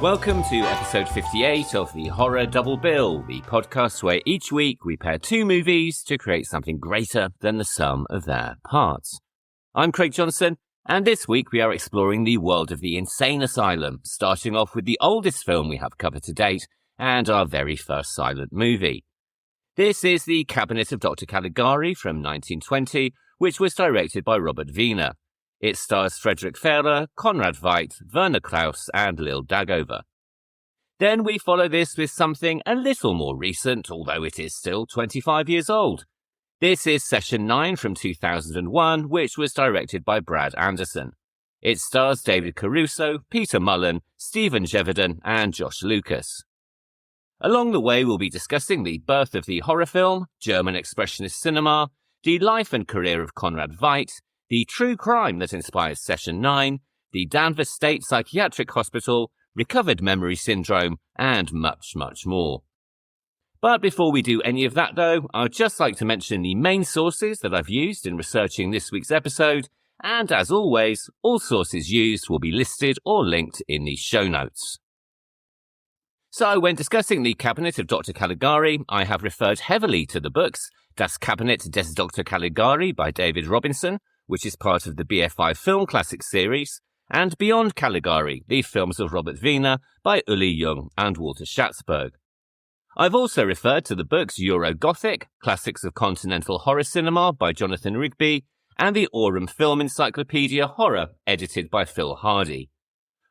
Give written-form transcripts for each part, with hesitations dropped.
Welcome to episode 58 of the Horror Double Bill, the podcast where each week we pair two movies to create something greater than the sum of their parts. I'm Craig Johnson, and this week we are exploring the world of the insane asylum, starting off with the oldest film we have covered to date, and our very first silent movie. This is The Cabinet of Dr. Caligari from 1920, which was directed by Robert Wiene. It stars Frederich Ferer, Conrad Veidt, Werner Krauss, and Lil Dagover. Then we follow this with something a little more recent, although it is still 25 years old. This is Session 9 from 2001, which was directed by Brad Anderson. It stars David Caruso, Peter Mullan, Stephen Gevedon, and Josh Lucas. Along the way, we'll be discussing the birth of the horror film, German Expressionist cinema, the life and career of Conrad Veidt, the true crime that inspires Session 9, the Danvers State Psychiatric Hospital, recovered memory syndrome, and much, much more. But before we do any of that though, I'd just like to mention the main sources that I've used in researching this week's episode, and as always, all sources used will be listed or linked in the show notes. So when discussing the Cabinet of Dr. Caligari, I have referred heavily to the books Das Kabinett des Dr. Caligari by David Robinson, which is part of the BFI Film Classics series, and Beyond Caligari, the films of Robert Wiene by Uli Jung and Walter Schatzberg. I've also referred to the books Euro-Gothic, Classics of Continental Horror Cinema by Jonathan Rigby, and the Aurum Film Encyclopedia Horror, edited by Phil Hardy.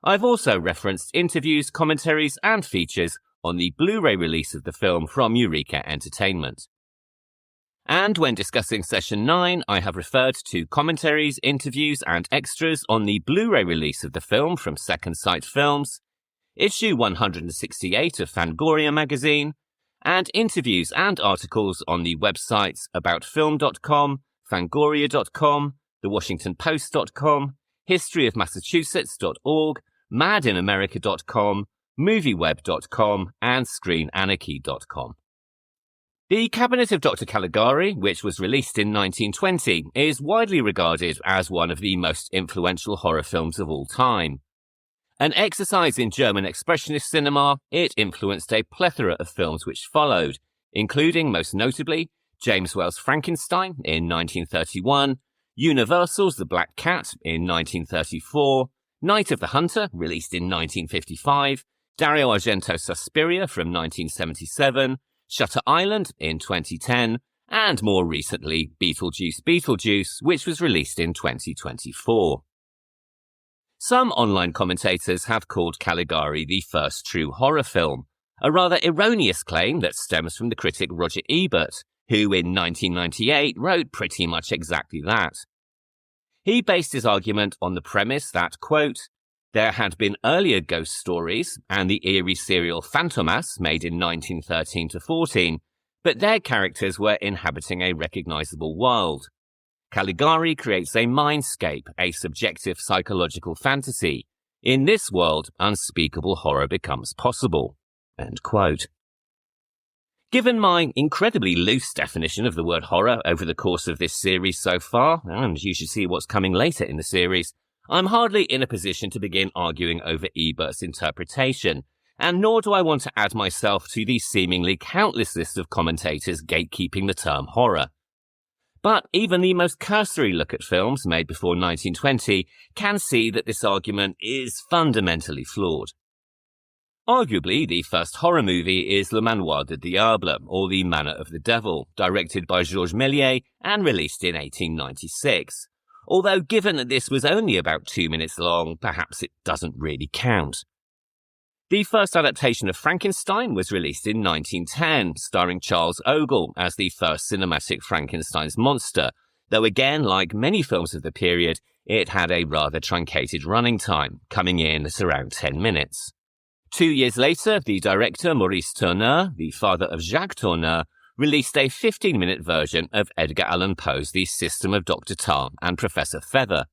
I've also referenced interviews, commentaries, and features on the Blu-ray release of the film from Eureka Entertainment. And when discussing Session 9, I have referred to commentaries, interviews, and extras on the Blu-ray release of the film from Second Sight Films, issue 168 of Fangoria magazine, and interviews and articles on the websites aboutfilm.com, fangoria.com, thewashingtonpost.com, historyofmassachusetts.org, madinamerica.com, movieweb.com, and screenanarchy.com. The Cabinet of Dr. Caligari, which was released in 1920, is widely regarded as one of the most influential horror films of all time. An exercise in German Expressionist cinema, it influenced a plethora of films which followed, including, most notably, James Whale's Frankenstein in 1931, Universal's The Black Cat in 1934, Night of the Hunter, released in 1955, Dario Argento's Suspiria from 1977, Shutter Island in 2010, and more recently, Beetlejuice, which was released in 2024. Some online commentators have called Caligari the first true horror film, a rather erroneous claim that stems from the critic Roger Ebert, who in 1998 wrote pretty much exactly that. He based his argument on the premise that, quote, there had been earlier ghost stories and the eerie serial Fantomas made in 1913-14, but their characters were inhabiting a recognizable world. Caligari creates a mindscape, a subjective psychological fantasy. In this world, unspeakable horror becomes possible. End quote. Given my incredibly loose definition of the word horror over the course of this series so far, and you should see what's coming later in the series, I'm hardly in a position to begin arguing over Ebert's interpretation, and nor do I want to add myself to the seemingly countless list of commentators gatekeeping the term horror. But even the most cursory look at films made before 1920 can see that this argument is fundamentally flawed. Arguably, the first horror movie is Le Manoir du Diable, or The Manor of the Devil, directed by Georges Méliès and released in 1896. Although given that this was only about 2 minutes long, perhaps it doesn't really count. The first adaptation of Frankenstein was released in 1910, starring Charles Ogle as the first cinematic Frankenstein's monster, though again, like many films of the period, it had a rather truncated running time, coming in at around 10 minutes. 2 years later, the director Maurice Tourneur, the father of Jacques Tourneur, released a 15-minute version of Edgar Allan Poe's The System of Dr. Tarn and Professor Feather.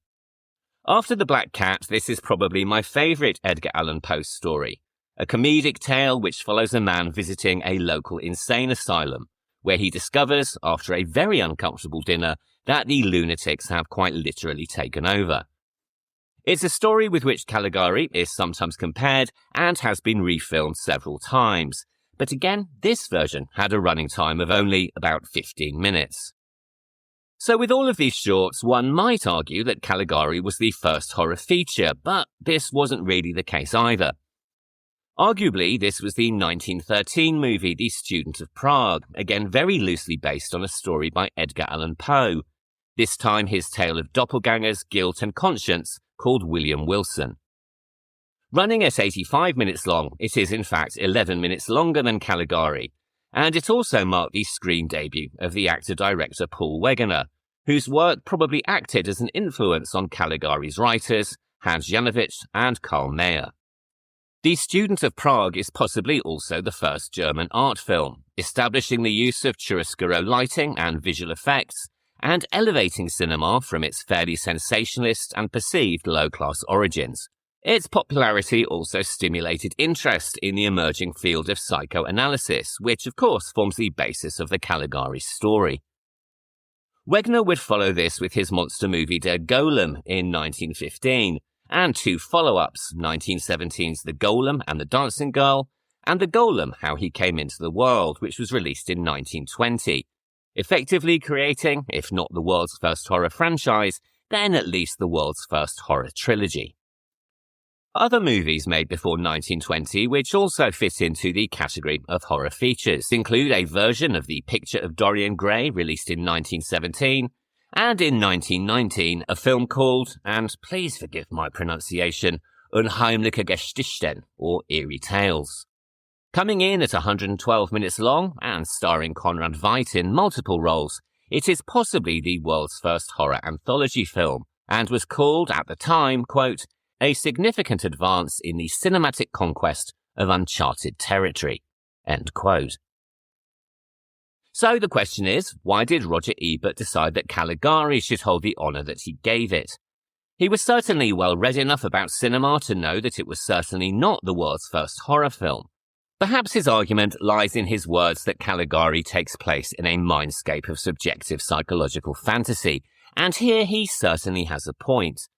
After The Black Cat, this is probably my favourite Edgar Allan Poe story, a comedic tale which follows a man visiting a local insane asylum, where he discovers, after a very uncomfortable dinner, that the lunatics have quite literally taken over. It's a story with which Caligari is sometimes compared and has been refilmed several times. But again, this version had a running time of only about 15 minutes. So with all of these shorts, one might argue that Caligari was the first horror feature, but this wasn't really the case either. Arguably, this was the 1913 movie The Student of Prague, again very loosely based on a story by Edgar Allan Poe, this time his tale of doppelgangers, guilt and conscience, called William Wilson. Running at 85 minutes long, it is in fact 11 minutes longer than Caligari, and it also marked the screen debut of the actor-director Paul Wegener, whose work probably acted as an influence on Caligari's writers, Hans Janowitz and Karl Mayer. The Student of Prague is possibly also the first German art film, establishing the use of chiaroscuro lighting and visual effects, and elevating cinema from its fairly sensationalist and perceived low-class origins. Its popularity also stimulated interest in the emerging field of psychoanalysis, which of course forms the basis of the Caligari story. Wegener would follow this with his monster movie Der Golem in 1915, and two follow-ups, 1917's The Golem and the Dancing Girl, and The Golem, How He Came Into the World, which was released in 1920, effectively creating, if not the world's first horror franchise, then at least the world's first horror trilogy. Other movies made before 1920 which also fit into the category of horror features include a version of The Picture of Dorian Gray released in 1917, and in 1919 a film called, and please forgive my pronunciation, Unheimliche Geschichten, or Eerie Tales. Coming in at 112 minutes long and starring Conrad Veidt in multiple roles, it is possibly the world's first horror anthology film, and was called at the time, quote, a significant advance in the cinematic conquest of uncharted territory, end quote. So the question is, why did Roger Ebert decide that Caligari should hold the honour that he gave it? He was certainly well read enough about cinema to know that it was certainly not the world's first horror film. Perhaps his argument lies in his words that Caligari takes place in a mindscape of subjective psychological fantasy, and here he certainly has a point.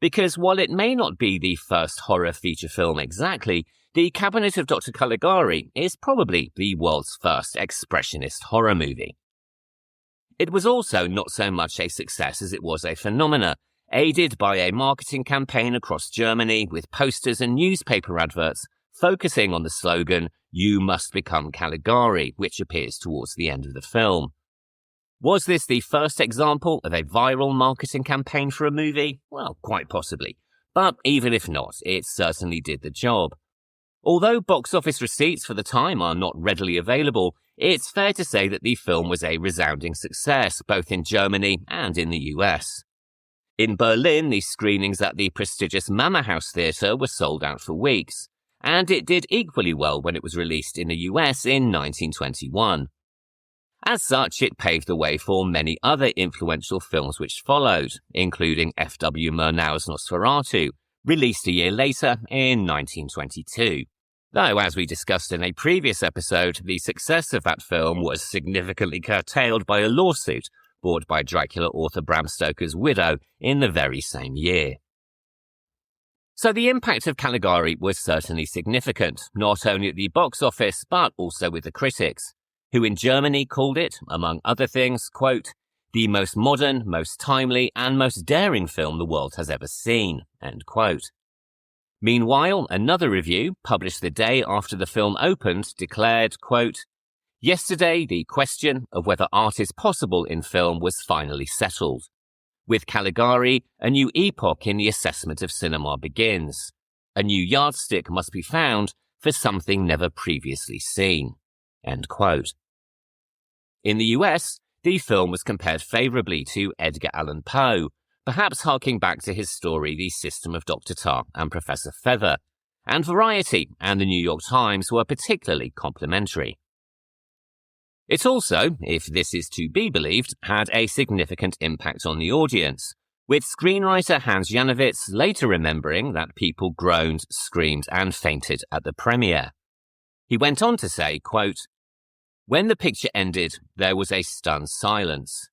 Because while it may not be the first horror feature film exactly, The Cabinet of Dr. Caligari is probably the world's first expressionist horror movie. It was also not so much a success as it was a phenomena, aided by a marketing campaign across Germany with posters and newspaper adverts focusing on the slogan, "You must become Caligari," which appears towards the end of the film. Was this the first example of a viral marketing campaign for a movie? Well, quite possibly. But even if not, it certainly did the job. Although box office receipts for the time are not readily available, it's fair to say that the film was a resounding success, both in Germany and in the US. In Berlin, the screenings at the prestigious Mama House Theatre were sold out for weeks, and it did equally well when it was released in the US in 1921. As such, it paved the way for many other influential films which followed, including F.W. Murnau's Nosferatu, released a year later in 1922. Though, as we discussed in a previous episode, the success of that film was significantly curtailed by a lawsuit brought by Dracula author Bram Stoker's widow in the very same year. So the impact of Caligari was certainly significant, not only at the box office, but also with the critics, who in Germany called it, among other things, quote, the most modern, most timely, and most daring film the world has ever seen, end quote. Meanwhile, another review, published the day after the film opened, declared, quote, yesterday the question of whether art is possible in film was finally settled. With Caligari, a new epoch in the assessment of cinema begins. A new yardstick must be found for something never previously seen, end quote. In the US, the film was compared favourably to Edgar Allan Poe, perhaps harking back to his story The System of Dr. Tar and Professor Feather, and Variety and the New York Times were particularly complimentary. It also, if this is to be believed, had a significant impact on the audience, with screenwriter Hans Janowitz later remembering that people groaned, screamed and fainted at the premiere. He went on to say, quote, when the picture ended, there was a stunned silence.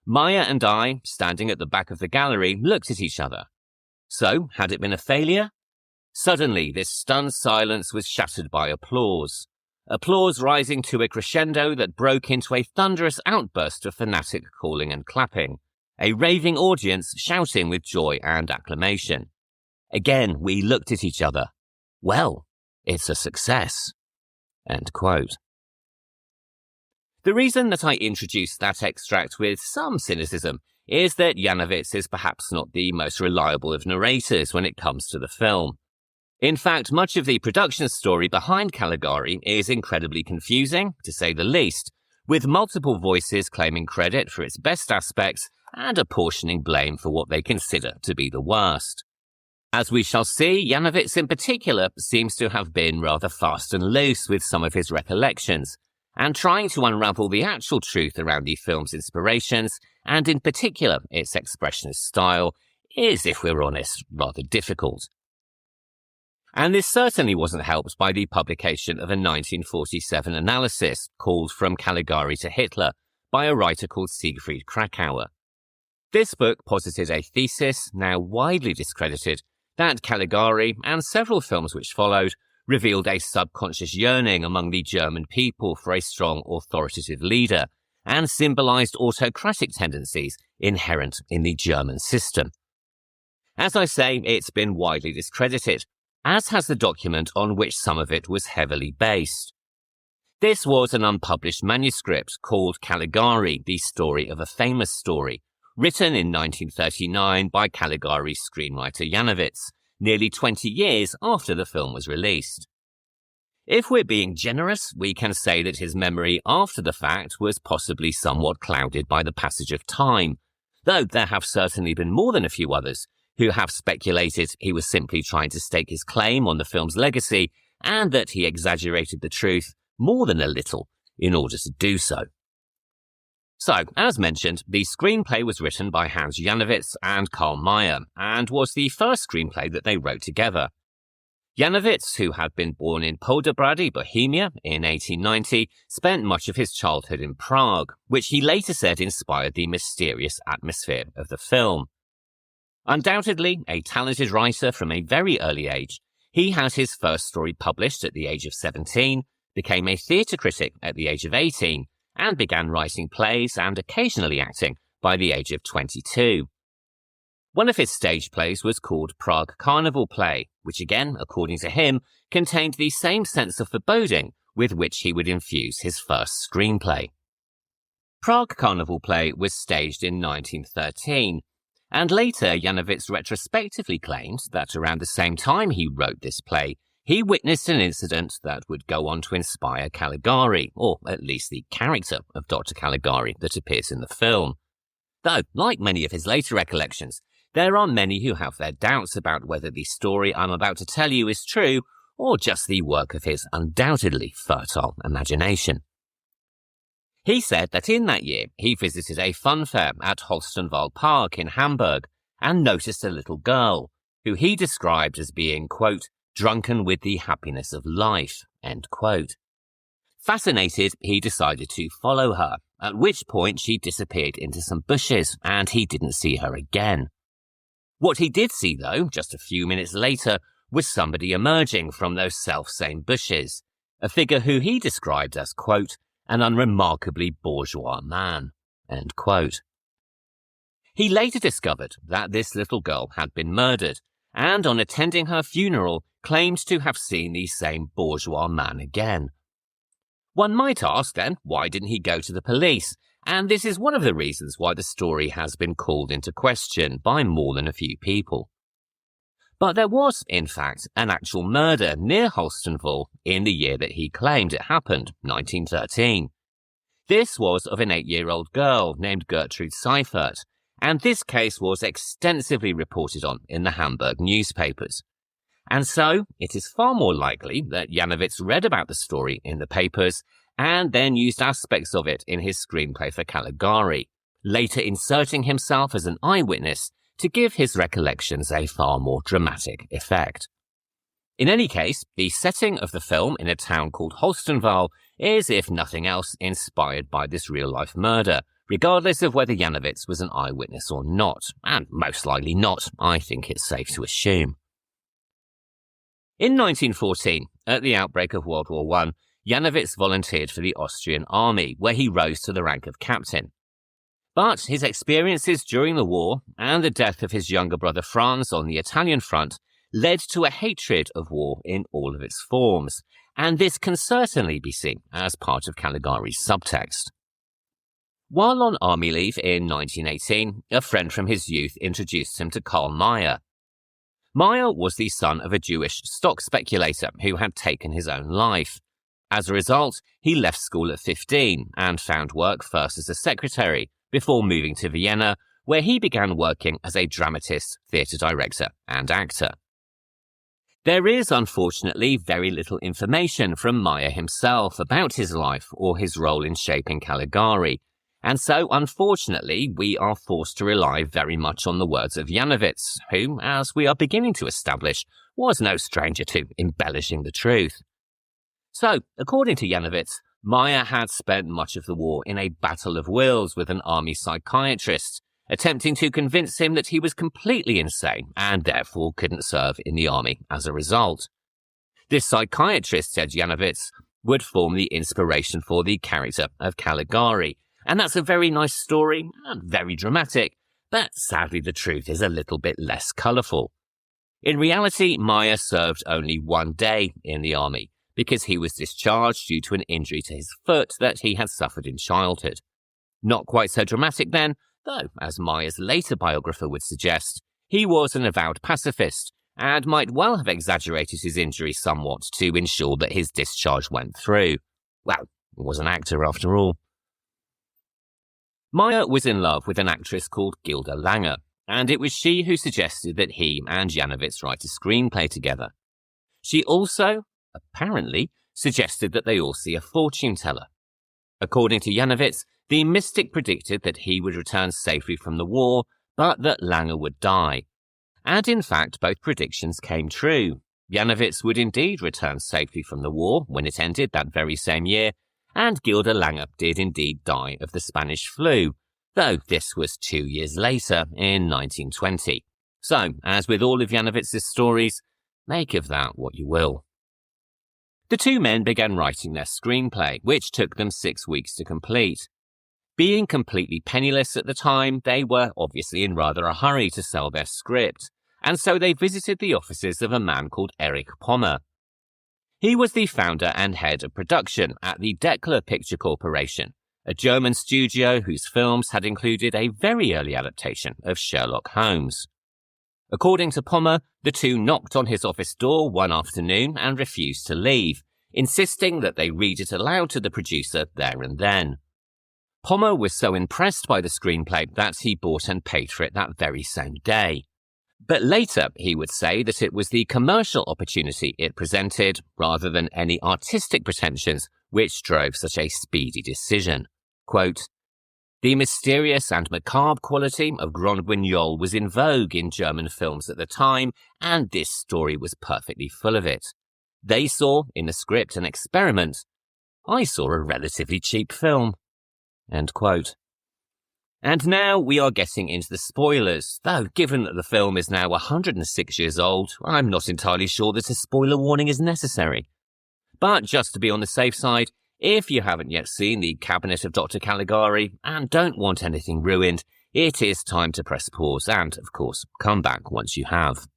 Maya and I, standing at the back of the gallery, looked at each other. So, had it been a failure? Suddenly, this stunned silence was shattered by applause. Applause rising to a crescendo that broke into a thunderous outburst of fanatic calling and clapping, a raving audience shouting with joy and acclamation. Again, we looked at each other. Well, it's a success. End quote. The reason that I introduced that extract with some cynicism is that Janowitz is perhaps not the most reliable of narrators when it comes to the film. In fact, much of the production story behind Caligari is incredibly confusing, to say the least, with multiple voices claiming credit for its best aspects and apportioning blame for what they consider to be the worst. As we shall see, Janowitz in particular seems to have been rather fast and loose with some of his recollections, and trying to unravel the actual truth around the film's inspirations, and in particular its expressionist style, is, if we're honest, rather difficult. And this certainly wasn't helped by the publication of a 1947 analysis called From Caligari to Hitler by a writer called Siegfried Kracauer. This book posited a thesis, now widely discredited, that Caligari, and several films which followed, revealed a subconscious yearning among the German people for a strong authoritative leader, and symbolized autocratic tendencies inherent in the German system. As I say, it's been widely discredited, as has the document on which some of it was heavily based. This was an unpublished manuscript called Caligari, the Story of a Famous Story, written in 1939 by Caligari's screenwriter Janowitz, nearly 20 years after the film was released. If we're being generous, we can say that his memory after the fact was possibly somewhat clouded by the passage of time, though there have certainly been more than a few others who have speculated he was simply trying to stake his claim on the film's legacy and that he exaggerated the truth more than a little in order to do so. So, as mentioned, the screenplay was written by Hans Janowitz and Karl Mayr, and was the first screenplay that they wrote together. Janowitz, who had been born in Poděbrady, Bohemia, in 1890, spent much of his childhood in Prague, which he later said inspired the mysterious atmosphere of the film. Undoubtedly, a talented writer from a very early age, he had his first story published at the age of 17, became a theatre critic at the age of 18, and began writing plays and occasionally acting by the age of 22. One of his stage plays was called Prague Carnival Play, which again, according to him, contained the same sense of foreboding with which he would infuse his first screenplay. Prague Carnival Play was staged in 1913, and later Janowitz retrospectively claimed that around the same time he wrote this play, he witnessed an incident that would go on to inspire Caligari, or at least the character of Dr. Caligari that appears in the film. Though, like many of his later recollections, there are many who have their doubts about whether the story I'm about to tell you is true, or just the work of his undoubtedly fertile imagination. He said that in that year he visited a fun fair at Holstenwall Park in Hamburg and noticed a little girl, who he described as being, quote, drunken with the happiness of life, end quote. Fascinated, he decided to follow her, at which point she disappeared into some bushes and he didn't see her again. What he did see, though, just a few minutes later, was somebody emerging from those self-same bushes, a figure who he described as, quote, an unremarkably bourgeois man, end quote. He later discovered that this little girl had been murdered, and on attending her funeral, claimed to have seen the same bourgeois man again. One might ask, then, why didn't he go to the police? And this is one of the reasons why the story has been called into question by more than a few people. But there was, in fact, an actual murder near Holstenwall in the year that he claimed it happened, 1913. This was of an 8-year-old girl named Gertrude Seifert, and this case was extensively reported on in the Hamburg newspapers. And so, it is far more likely that Janowitz read about the story in the papers and then used aspects of it in his screenplay for Caligari, later inserting himself as an eyewitness to give his recollections a far more dramatic effect. In any case, the setting of the film in a town called Holstenwall is, if nothing else, inspired by this real-life murder, regardless of whether Janowitz was an eyewitness or not, and most likely not, I think it's safe to assume. In 1914, at the outbreak of World War I, Janowitz volunteered for the Austrian army, where he rose to the rank of captain. But his experiences during the war and the death of his younger brother Franz on the Italian front led to a hatred of war in all of its forms, and this can certainly be seen as part of Caligari's subtext. While on army leave in 1918, a friend from his youth introduced him to Karl Mayr. Mayr was the son of a Jewish stock speculator who had taken his own life. As a result, he left school at 15 and found work first as a secretary before moving to Vienna, where he began working as a dramatist, theatre director and actor. There is, unfortunately, very little information from Mayr himself about his life or his role in shaping Caligari, and so, unfortunately, we are forced to rely very much on the words of Janowitz, who, as we are beginning to establish, was no stranger to embellishing the truth. So, according to Janowitz, Mayr had spent much of the war in a battle of wills with an army psychiatrist, attempting to convince him that he was completely insane and therefore couldn't serve in the army as a result. This psychiatrist, said Janowitz, would form the inspiration for the character of Caligari, and that's a very nice story and very dramatic, but sadly the truth is a little bit less colourful. In reality, Mayr served only 1 day in the army, because he was discharged due to an injury to his foot that he had suffered in childhood. Not quite so dramatic then, though, as Mayr's later biographer would suggest, he was an avowed pacifist and might well have exaggerated his injury somewhat to ensure that his discharge went through. Well, he was an actor after all. Mayr was in love with an actress called Gilda Lange, and it was she who suggested that he and Janowitz write a screenplay together. She also, apparently, suggested that they all see a fortune teller. According to Janowitz, the mystic predicted that he would return safely from the war, but that Lange would die. And in fact, both predictions came true. Janowitz would indeed return safely from the war when it ended that very same year, and Gilda Lange did indeed die of the Spanish flu, though this was 2 years later in 1920. So, as with all of Janowitz's stories, make of that what you will. The two men began writing their screenplay, which took them 6 weeks to complete. Being completely penniless at the time, they were obviously in rather a hurry to sell their script, and so they visited the offices of a man called Erich Pommer. He was the founder and head of production at the Dekler Picture Corporation, a German studio whose films had included a very early adaptation of Sherlock Holmes. According to Pommer, the two knocked on his office door one afternoon and refused to leave, insisting that they read it aloud to the producer there and then. Pommer was so impressed by the screenplay that he bought and paid for it that very same day. But later he would say that it was the commercial opportunity it presented, rather than any artistic pretensions, which drove such a speedy decision. Quote, "The mysterious and macabre quality of Grand Guignol was in vogue in German films at the time, and this story was perfectly full of it. They saw in the script an experiment. I saw a relatively cheap film." End quote. And now we are getting into the spoilers, though given that the film is now 106 years old, I'm not entirely sure that a spoiler warning is necessary. But just to be on the safe side, if you haven't yet seen The Cabinet of Dr. Caligari and don't want anything ruined, it is time to press pause and, of course, come back once you have.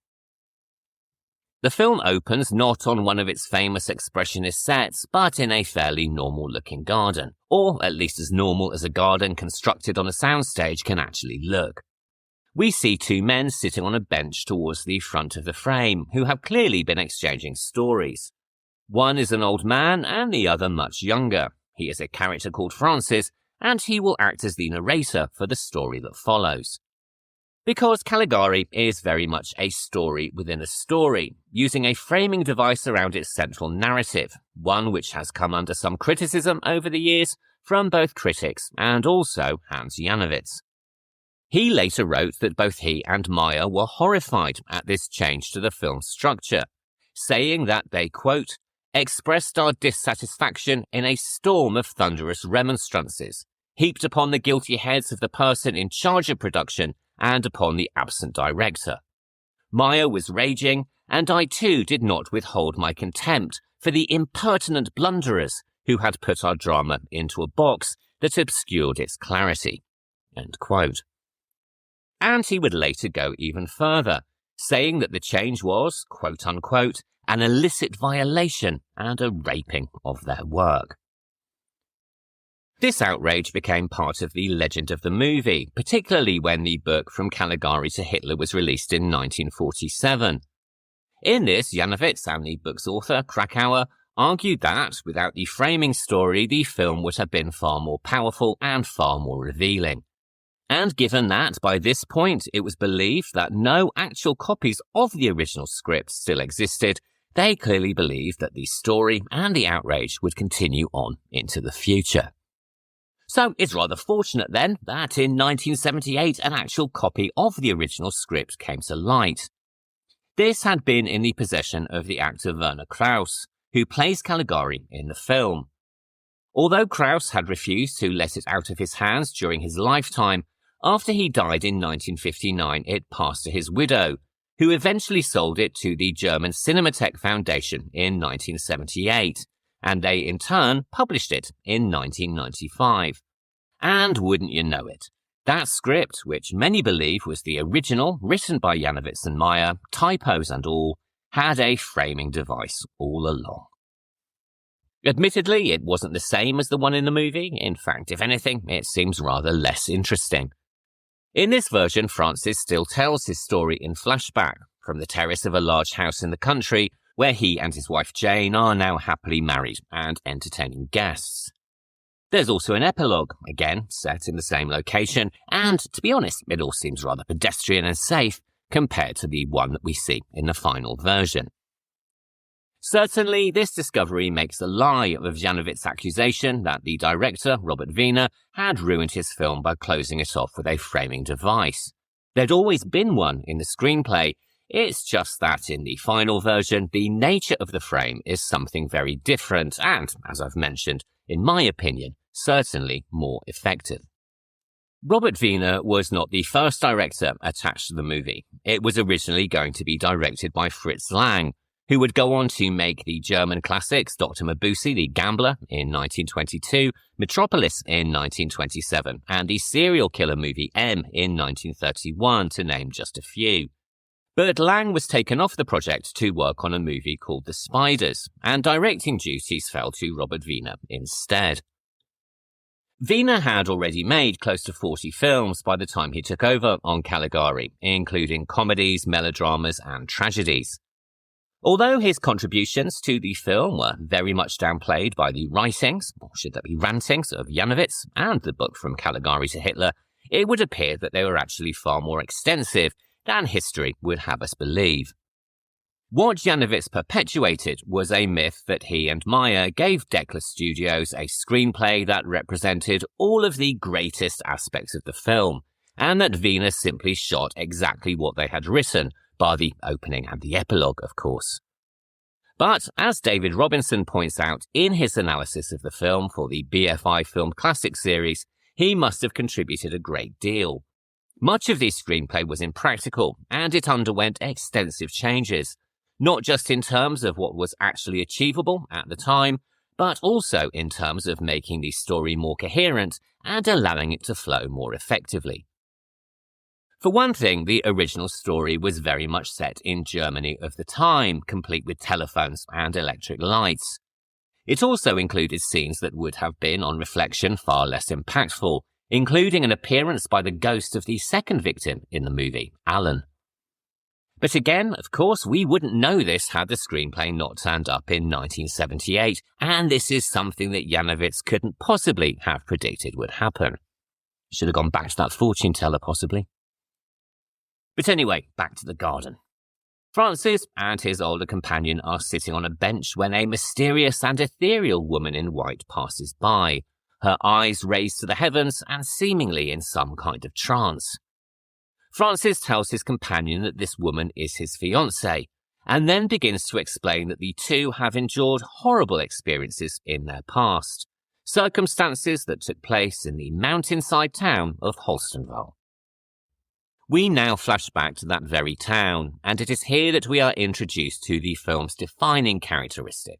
The film opens not on one of its famous Expressionist sets, but in a fairly normal-looking garden, or at least as normal as a garden constructed on a soundstage can actually look. We see two men sitting on a bench towards the front of the frame, who have clearly been exchanging stories. One is an old man and the other much younger. He is a character called Francis, and he will act as the narrator for the story that follows. Because Caligari is very much a story within a story, using a framing device around its central narrative, one which has come under some criticism over the years from both critics and also Hans Janowitz. He later wrote that both he and Mayr were horrified at this change to the film's structure, saying that they, quote, "expressed our dissatisfaction in a storm of thunderous remonstrances, heaped upon the guilty heads of the person in charge of production and upon the absent director. Meyer was raging, and I too did not withhold my contempt for the impertinent blunderers who had put our drama into a box that obscured its clarity." End quote. And he would later go even further, saying that the change was, quote unquote, an illicit violation and a raping of their work. This outrage became part of the legend of the movie, particularly when the book From Caligari to Hitler was released in 1947. In this, Janowitz and the book's author, Krakauer, argued that, without the framing story, the film would have been far more powerful and far more revealing. And given that, by this point, it was believed that no actual copies of the original script still existed, they clearly believed that the story and the outrage would continue on into the future. So it's rather fortunate then that in 1978 an actual copy of the original script came to light. This had been in the possession of the actor Werner Krauss, who plays Caligari in the film. Although Krauss had refused to let it out of his hands during his lifetime, after he died in 1959 it passed to his widow, who eventually sold it to the German Cinematheque Foundation in 1978, and they in turn published it in 1995. And wouldn't you know it, that script, which many believe was the original written by Janowitz and Meyer, typos and all, had a framing device all along. Admittedly, it wasn't the same as the one in the movie. In fact, if anything, it seems rather less interesting. In this version, Francis still tells his story in flashback from the terrace of a large house in the country where he and his wife Jane are now happily married and entertaining guests. There's also an epilogue, again set in the same location, and to be honest, it all seems rather pedestrian and safe compared to the one that we see in the final version. Certainly, this discovery makes a lie of Janowitz's accusation that the director, Robert Wiene, had ruined his film by closing it off with a framing device. There'd always been one in the screenplay. It's just that in the final version, the nature of the frame is something very different and, as I've mentioned, in my opinion, certainly more effective. Robert Wiene was not the first director attached to the movie. It was originally going to be directed by Fritz Lang, who would go on to make the German classics Dr. Mabuse the Gambler in 1922, Metropolis in 1927, and the serial killer movie M in 1931, to name just a few. But Lang was taken off the project to work on a movie called The Spiders, and directing duties fell to Robert Wiene instead. Wiene had already made close to 40 films by the time he took over on Caligari, including comedies, melodramas, and tragedies. Although his contributions to the film were very much downplayed by the writings, or should that be rantings, of Janowitz and the book From Caligari to Hitler, it would appear that they were actually far more extensive than history would have us believe. What Janowitz perpetuated was a myth that he and Meyer gave Decla Studios a screenplay that represented all of the greatest aspects of the film, and that Wiene simply shot exactly what they had written, bar the opening and the epilogue, of course. But, as David Robinson points out in his analysis of the film for the BFI Film Classic series, he must have contributed a great deal. Much of the screenplay was impractical, and it underwent extensive changes, not just in terms of what was actually achievable at the time, but also in terms of making the story more coherent and allowing it to flow more effectively. For one thing, the original story was very much set in Germany of the time, complete with telephones and electric lights. It also included scenes that would have been, on reflection, far less impactful, including an appearance by the ghost of the second victim in the movie, Alan. But again, of course, we wouldn't know this had the screenplay not turned up in 1978, and this is something that Janowitz couldn't possibly have predicted would happen. Should have gone back to that fortune teller, possibly. But anyway, back to the garden. Francis and his older companion are sitting on a bench when a mysterious and ethereal woman in white passes by, her eyes raised to the heavens and seemingly in some kind of trance. Francis tells his companion that this woman is his fiancée, and then begins to explain that the two have endured horrible experiences in their past, circumstances that took place in the mountainside town of Holstenval. We now flash back to that very town, and it is here that we are introduced to the film's defining characteristic.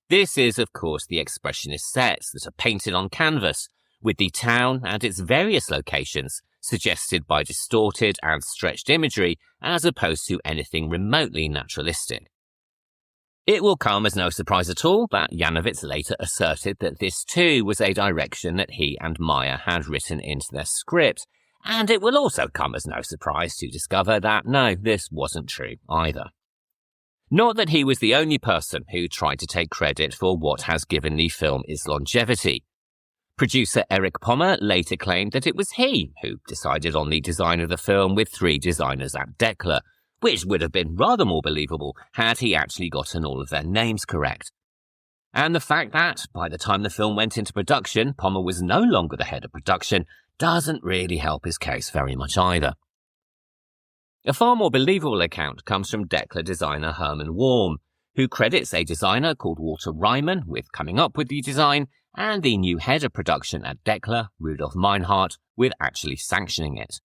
This is, of course, the expressionist sets that are painted on canvas, with the town and its various locations suggested by distorted and stretched imagery as opposed to anything remotely naturalistic. It will come as no surprise at all that Janowitz later asserted that this too was a direction that he and Meyer had written into their script, and it will also come as no surprise to discover that no, this wasn't true either. Not that he was the only person who tried to take credit for what has given the film its longevity. Producer Erich Pommer later claimed that it was he who decided on the design of the film with 3 designers at Dekla, which would have been rather more believable had he actually gotten all of their names correct. And the fact that, by the time the film went into production, Pommer was no longer the head of production doesn't really help his case very much either. A far more believable account comes from Dekla designer Hermann Worm, who credits a designer called Walter Reimann with coming up with the design, and the new head of production at Dekla, Rudolf Meinhardt, with actually sanctioning it.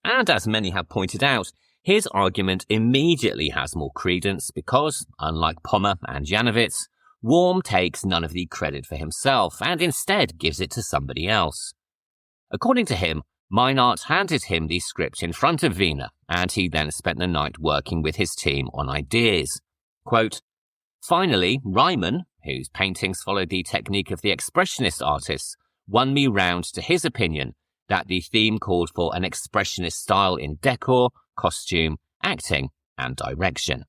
And as many have pointed out, his argument immediately has more credence because, unlike Pommer and Janowitz, Worm takes none of the credit for himself and instead gives it to somebody else. According to him, Meinhardt handed him the script in front of Wiene, and he then spent the night working with his team on ideas. Quote, "Finally, Reimann, whose paintings followed the technique of the Expressionist artists, won me round to his opinion that the theme called for an Expressionist style in decor, costume, acting, and direction."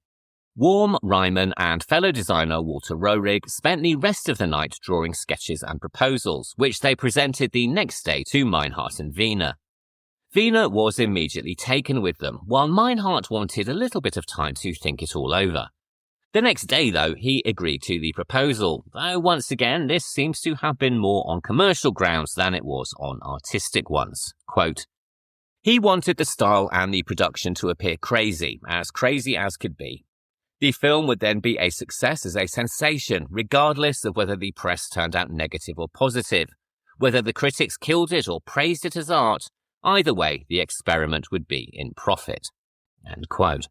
Worm, Reimann, and fellow designer Walter Rohrig spent the rest of the night drawing sketches and proposals, which they presented the next day to Meinhardt and Wiene. Wiene was immediately taken with them, while Meinhardt wanted a little bit of time to think it all over. The next day, though, he agreed to the proposal, though once again this seems to have been more on commercial grounds than it was on artistic ones. Quote, "He wanted the style and the production to appear crazy as could be. The film would then be a success as a sensation, regardless of whether the press turned out negative or positive. Whether the critics killed it or praised it as art, either way, the experiment would be in profit." End quote.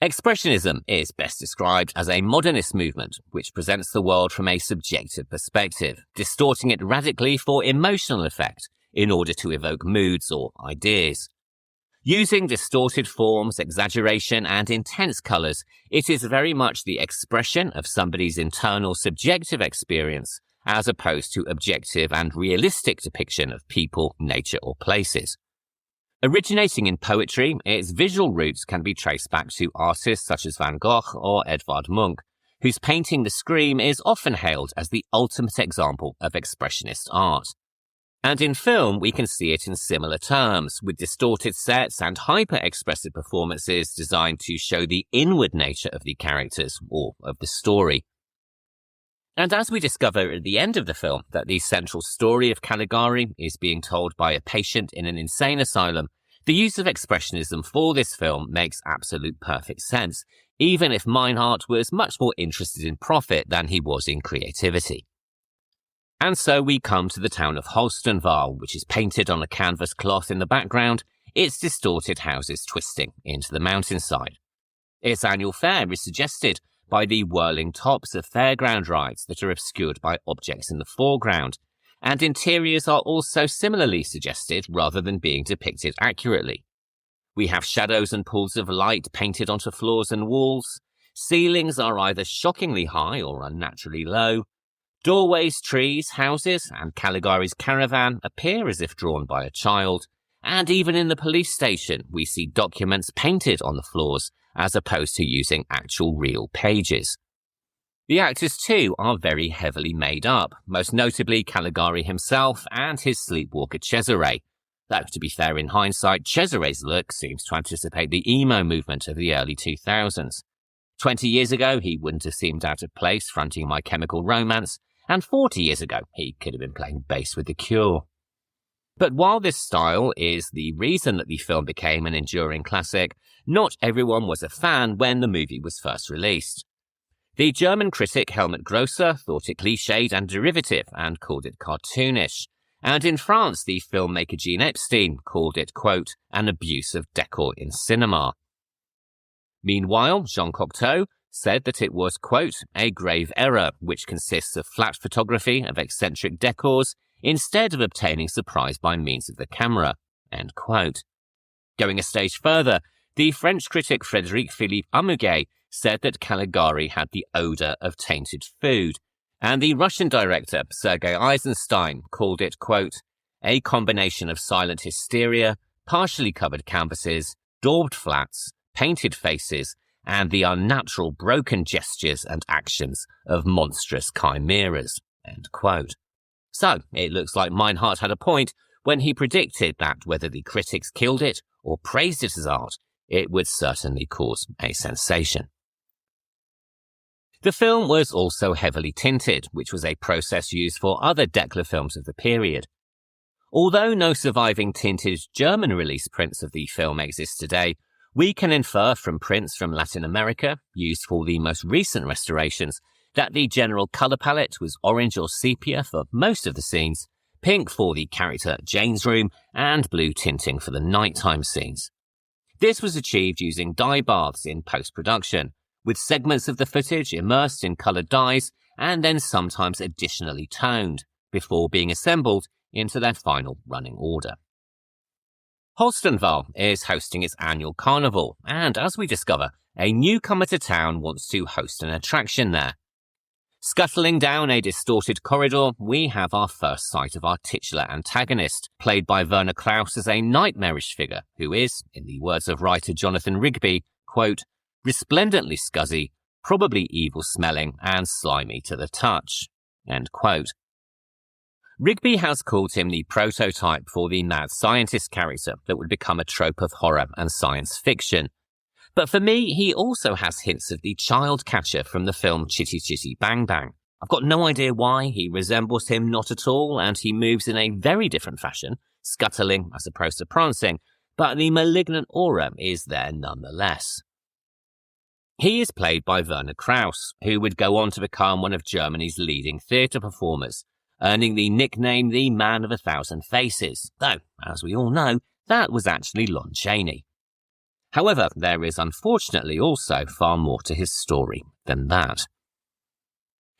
Expressionism is best described as a modernist movement which presents the world from a subjective perspective, distorting it radically for emotional effect in order to evoke moods or ideas. Using distorted forms, exaggeration, and intense colours, it is very much the expression of somebody's internal subjective experience as opposed to objective and realistic depiction of people, nature, or places. Originating in poetry, its visual roots can be traced back to artists such as Van Gogh or Edvard Munch, whose painting The Scream is often hailed as the ultimate example of expressionist art. And in film, we can see it in similar terms, with distorted sets and hyper-expressive performances designed to show the inward nature of the characters or of the story. And as we discover at the end of the film that the central story of Caligari is being told by a patient in an insane asylum, the use of expressionism for this film makes absolute perfect sense, even if Meinhardt was much more interested in profit than he was in creativity. And so we come to the town of Holstenval, which is painted on a canvas cloth in the background, its distorted houses twisting into the mountainside. Its annual fair is suggested by the whirling tops of fairground rides that are obscured by objects in the foreground, and interiors are also similarly suggested rather than being depicted accurately. We have shadows and pools of light painted onto floors and walls. Ceilings are either shockingly high or unnaturally low. Doorways, trees, houses, and Caligari's caravan appear as if drawn by a child, and even in the police station we see documents painted on the floors as opposed to using actual real pages. The actors too are very heavily made up, most notably Caligari himself and his sleepwalker Cesare, though to be fair in hindsight, Cesare's look seems to anticipate the emo movement of the early 2000s. 20 years ago he wouldn't have seemed out of place fronting My Chemical Romance, and 40 years ago, he could have been playing bass with The Cure. But while this style is the reason that the film became an enduring classic, not everyone was a fan when the movie was first released. The German critic Helmut Grosser thought it cliched and derivative and called it cartoonish. And in France, the filmmaker Jean Epstein called it, quote, an abuse of decor in cinema. Meanwhile, Jean Cocteau said that it was, quote, a grave error which consists of flat photography of eccentric decors instead of obtaining surprise by means of the camera, end quote. Going a stage further, the French critic Frédéric Philippe Amuguet said that Caligari had the odour of tainted food, and the Russian director Sergei Eisenstein called it, quote, a combination of silent hysteria, partially covered canvases, daubed flats, painted faces, and the unnatural broken gestures and actions of monstrous chimeras, end quote. So, it looks like Meinhardt had a point when he predicted that whether the critics killed it or praised it as art, it would certainly cause a sensation. The film was also heavily tinted, which was a process used for other Decla films of the period. Although no surviving tinted German release prints of the film exist today, we can infer from prints from Latin America, used for the most recent restorations, that the general colour palette was orange or sepia for most of the scenes, pink for the character Jane's room, and blue tinting for the nighttime scenes. This was achieved using dye baths in post-production, with segments of the footage immersed in coloured dyes and then sometimes additionally toned, before being assembled into their final running order. Holstenval is hosting its annual carnival, and as we discover, a newcomer to town wants to host an attraction there. Scuttling down a distorted corridor, we have our first sight of our titular antagonist, played by Werner Krauss as a nightmarish figure who is, in the words of writer Jonathan Rigby, quote, resplendently scuzzy, probably evil-smelling and slimy to the touch, end quote. Rigby has called him the prototype for the mad scientist character that would become a trope of horror and science fiction. But for me, he also has hints of the child catcher from the film Chitty Chitty Bang Bang. I've got no idea why, he resembles him not at all, and he moves in a very different fashion, scuttling as opposed to prancing, but the malignant aura is there nonetheless. He is played by Werner Krauss, who would go on to become one of Germany's leading theatre performers, earning the nickname the Man of 1,000 Faces, though, as we all know, that was actually Lon Chaney. However, there is unfortunately also far more to his story than that.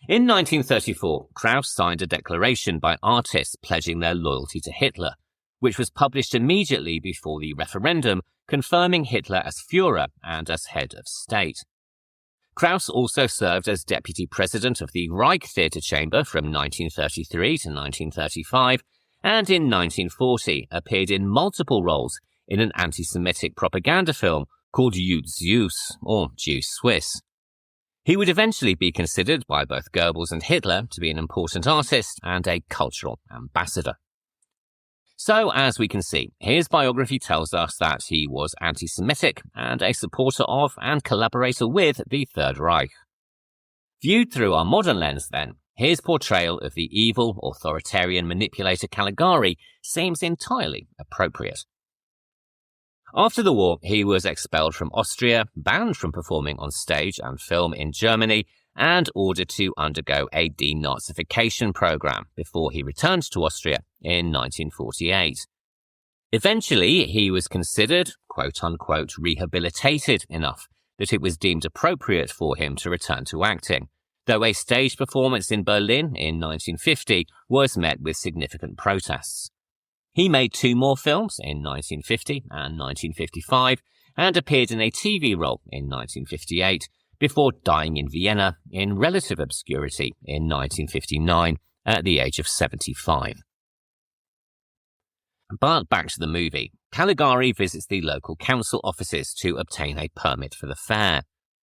In 1934, Krauss signed a declaration by artists pledging their loyalty to Hitler, which was published immediately before the referendum confirming Hitler as Führer and as head of state. Krauss also served as deputy president of the Reich Theatre Chamber from 1933 to 1935, and in 1940 appeared in multiple roles in an anti-Semitic propaganda film called Jud Süß, or Jew Swiss. He would eventually be considered by both Goebbels and Hitler to be an important artist and a cultural ambassador. So, as we can see, his biography tells us that he was anti-Semitic and a supporter of and collaborator with the Third Reich. Viewed through our modern lens, then, his portrayal of the evil, authoritarian manipulator Caligari seems entirely appropriate. After the war, he was expelled from Austria, banned from performing on stage and film in Germany, and ordered to undergo a denazification program before he returned to Austria in 1948. Eventually, he was considered, quote-unquote, rehabilitated enough that it was deemed appropriate for him to return to acting, though a stage performance in Berlin in 1950 was met with significant protests. He made 2 more films in 1950 and 1955 and appeared in a TV role in 1958 before dying in Vienna in relative obscurity in 1959 at the age of 75. But back to the movie. Caligari visits the local council offices to obtain a permit for the fair.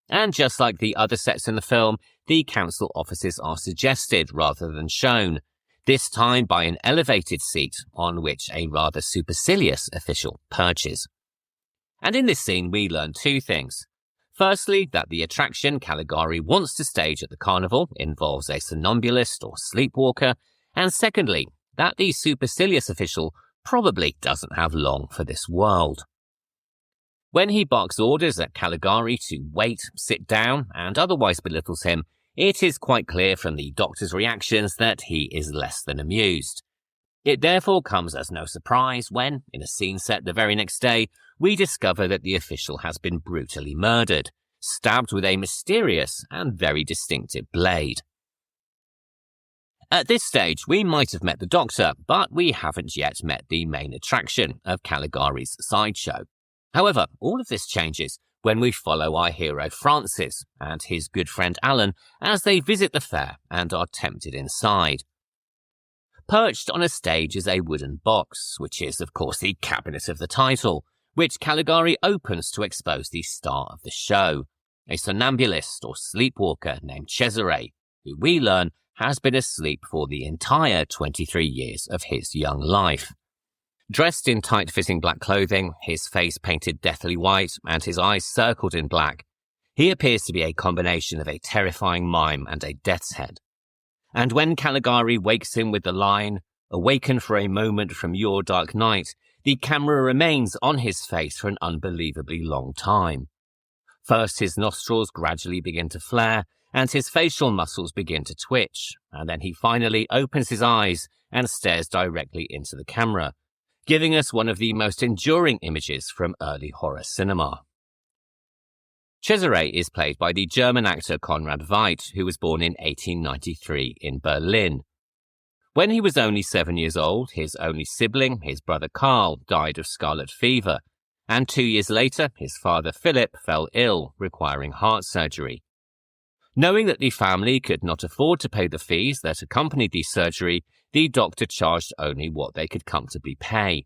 And just like the other sets in the film, the council offices are suggested rather than shown, this time by an elevated seat on which a rather supercilious official perches. And in this scene we learn 2 things. Firstly, that the attraction Caligari wants to stage at the carnival involves a somnambulist or sleepwalker, and secondly, that the supercilious official probably doesn't have long for this world. When he barks orders at Caligari to wait, sit down, and otherwise belittles him, it is quite clear from the doctor's reactions that he is less than amused. It therefore comes as no surprise when, in a scene set the very next day, we discover that the official has been brutally murdered, stabbed with a mysterious and very distinctive blade. At this stage, we might have met the Doctor, but we haven't yet met the main attraction of Caligari's sideshow. However, all of this changes when we follow our hero Francis and his good friend Alan as they visit the fair and are tempted inside. Perched on a stage is a wooden box, which is, of course, the cabinet of the title, which Caligari opens to expose the star of the show, a somnambulist or sleepwalker named Cesare, who we learn has been asleep for the entire 23 years of his young life. Dressed in tight-fitting black clothing, his face painted deathly white and his eyes circled in black, he appears to be a combination of a terrifying mime and a death's head. And when Caligari wakes him with the line, "Awaken for a moment from your dark night," the camera remains on his face for an unbelievably long time. First, his nostrils gradually begin to flare, and his facial muscles begin to twitch, and then he finally opens his eyes and stares directly into the camera, giving us one of the most enduring images from early horror cinema. Cesare is played by the German actor Conrad Veidt, who was born in 1893 in Berlin. When he was only 7 years old, his only sibling, his brother Karl, died of scarlet fever, and 2 years later, his father Philip fell ill, requiring heart surgery. Knowing that the family could not afford to pay the fees that accompanied the surgery, the doctor charged only what they could comfortably pay.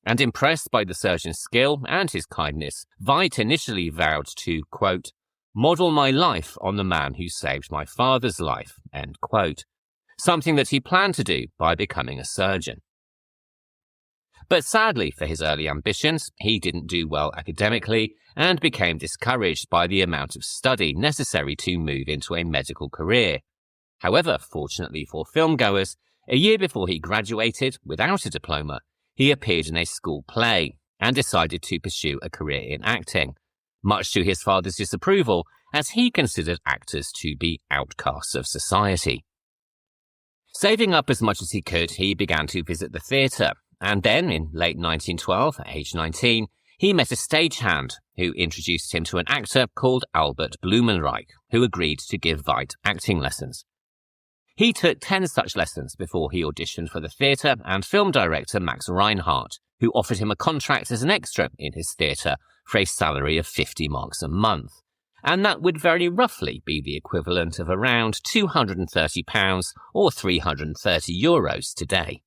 And impressed by the surgeon's skill and his kindness, Veidt initially vowed to, quote, "model my life on the man who saved my father's life," end quote, something that he planned to do by becoming a surgeon. But sadly for his early ambitions, he didn't do well academically and became discouraged by the amount of study necessary to move into a medical career. However, fortunately for filmgoers, a year before he graduated, without a diploma, he appeared in a school play and decided to pursue a career in acting, much to his father's disapproval, as he considered actors to be outcasts of society. Saving up as much as he could, he began to visit the theatre, and then, in late 1912, at age 19, he met a stagehand who introduced him to an actor called Albert Blumenreich, who agreed to give Veidt acting lessons. He took 10 such lessons before he auditioned for the theatre and film director Max Reinhardt, who offered him a contract as an extra in his theatre for a salary of 50 marks a month, and that would very roughly be the equivalent of around £230 or €330 today.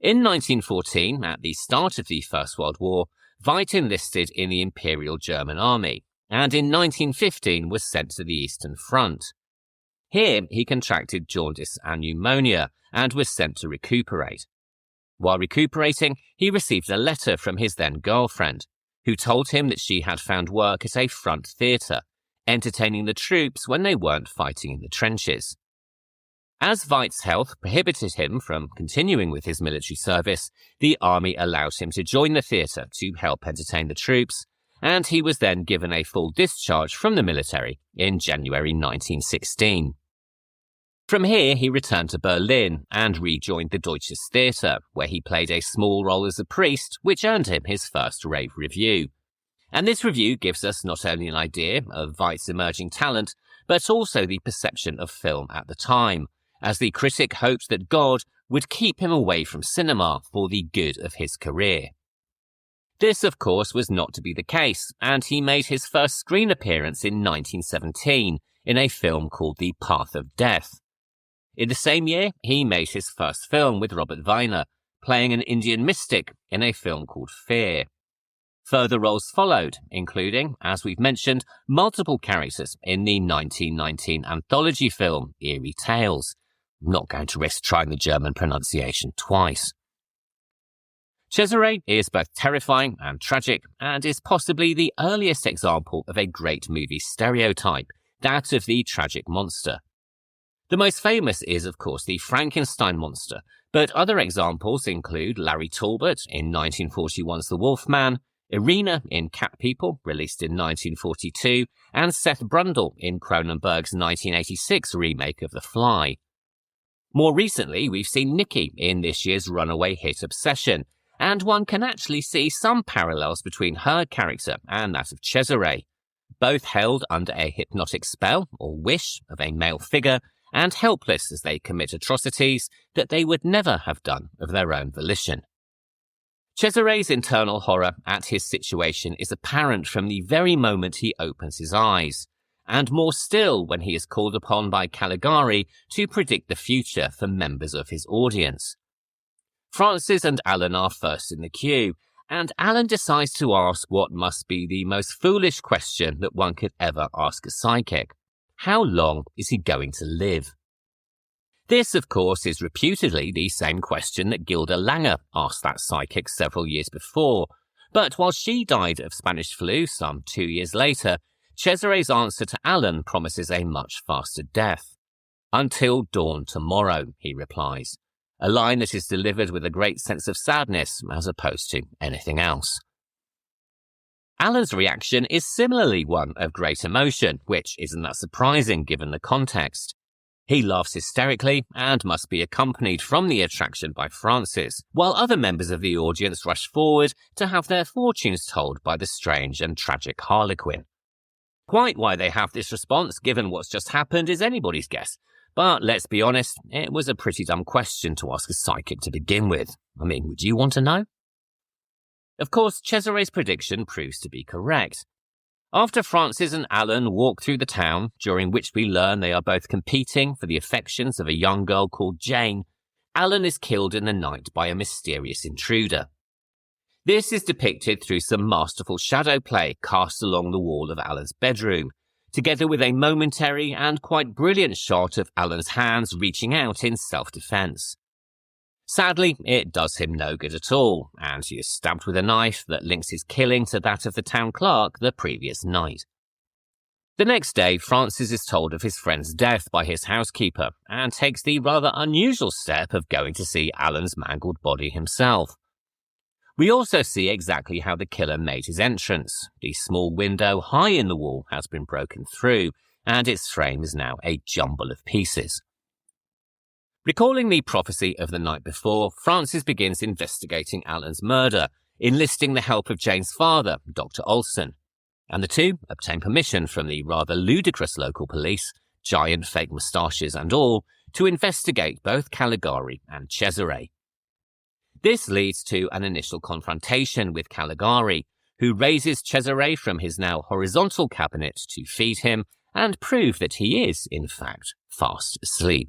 In 1914, at the start of the First World War, Veidt enlisted in the Imperial German Army, and in 1915 was sent to the Eastern Front. Here, he contracted jaundice and pneumonia and was sent to recuperate. While recuperating, he received a letter from his then-girlfriend, who told him that she had found work at a front theatre, entertaining the troops when they weren't fighting in the trenches. As Veidt's health prohibited him from continuing with his military service, the army allowed him to join the theatre to help entertain the troops, and he was then given a full discharge from the military in January 1916. From here, he returned to Berlin and rejoined the Deutsches Theatre, where he played a small role as a priest, which earned him his first rave review. And this review gives us not only an idea of Veidt's emerging talent, but also the perception of film at the time, as the critic hoped that God would keep him away from cinema for the good of his career. This, of course, was not to be the case, and he made his first screen appearance in 1917 in a film called The Path of Death. In the same year, he made his first film with Robert Wiene, playing an Indian mystic in a film called Fear. Further roles followed, including, as we've mentioned, multiple characters in the 1919 anthology film Eerie Tales. I'm not going to risk trying the German pronunciation twice. Cesare is both terrifying and tragic, and is possibly the earliest example of a great movie stereotype, that of the tragic monster. The most famous is, of course, the Frankenstein monster, but other examples include Larry Talbot in 1941's The Wolfman, Irina in Cat People, released in 1942, and Seth Brundle in Cronenberg's 1986 remake of The Fly. More recently, we've seen Nikki in this year's runaway hit Obsession, and one can actually see some parallels between her character and that of Cesare, both held under a hypnotic spell or wish of a male figure and helpless as they commit atrocities that they would never have done of their own volition. Cesare's internal horror at his situation is apparent from the very moment he opens his eyes, and more still when he is called upon by Caligari to predict the future for members of his audience. Francis and Alan are first in the queue, and Alan decides to ask what must be the most foolish question that one could ever ask a psychic. How long is he going to live? This, of course, is reputedly the same question that Gilda Langer asked that psychic several years before, but while she died of Spanish flu some 2 years later, Cesare's answer to Alan promises a much faster death. "Until dawn tomorrow," he replies, a line that is delivered with a great sense of sadness as opposed to anything else. Alan's reaction is similarly one of great emotion, which isn't that surprising given the context. He laughs hysterically and must be accompanied from the attraction by Francis, while other members of the audience rush forward to have their fortunes told by the strange and tragic Harlequin. Quite why they have this response, given what's just happened, is anybody's guess. But let's be honest, it was a pretty dumb question to ask a psychic to begin with. I mean, would you want to know? Of course, Cesare's prediction proves to be correct. After Francis and Alan walk through the town, during which we learn they are both competing for the affections of a young girl called Jane, Alan is killed in the night by a mysterious intruder. This is depicted through some masterful shadow play cast along the wall of Alan's bedroom, together with a momentary and quite brilliant shot of Alan's hands reaching out in self-defense. Sadly, it does him no good at all, and he is stabbed with a knife that links his killing to that of the town clerk the previous night. The next day, Francis is told of his friend's death by his housekeeper and takes the rather unusual step of going to see Alan's mangled body himself. We also see exactly how the killer made his entrance. The small window high in the wall has been broken through, and its frame is now a jumble of pieces. Recalling the prophecy of the night before, Francis begins investigating Alan's murder, enlisting the help of Jane's father, Dr. Olson, and the two obtain permission from the rather ludicrous local police, giant fake moustaches and all, to investigate both Caligari and Cesare. This leads to an initial confrontation with Caligari, who raises Cesare from his now horizontal cabinet to feed him and prove that he is, in fact, fast asleep.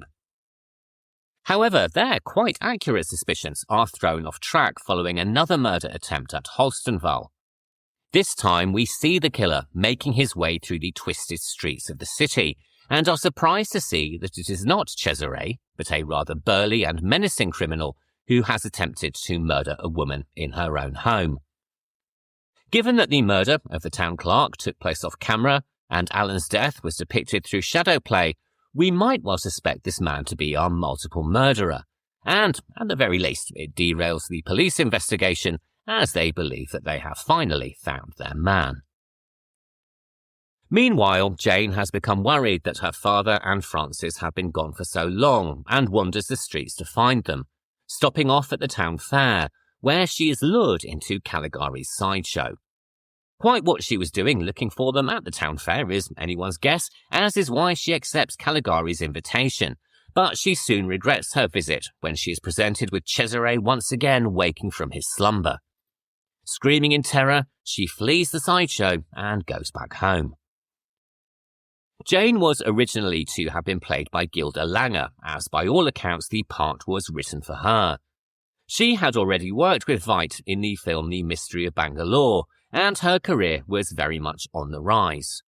However, their quite accurate suspicions are thrown off track following another murder attempt at Holstenval. This time we see the killer making his way through the twisted streets of the city, and are surprised to see that it is not Cesare, but a rather burly and menacing criminal who has attempted to murder a woman in her own home. Given that the murder of the town clerk took place off camera, and Alan's death was depicted through shadow play, we might well suspect this man to be our multiple murderer, and, at the very least, it derails the police investigation as they believe that they have finally found their man. Meanwhile, Jane has become worried that her father and Francis have been gone for so long and wanders the streets to find them, stopping off at the town fair, where she is lured into Caligari's sideshow. Quite what she was doing looking for them at the town fair is anyone's guess, as is why she accepts Caligari's invitation, but she soon regrets her visit when she is presented with Cesare once again waking from his slumber. Screaming in terror, she flees the sideshow and goes back home. Jane was originally to have been played by Gilda Langer, as by all accounts the part was written for her. She had already worked with Veidt in the film The Mystery of Bangalore, and her career was very much on the rise.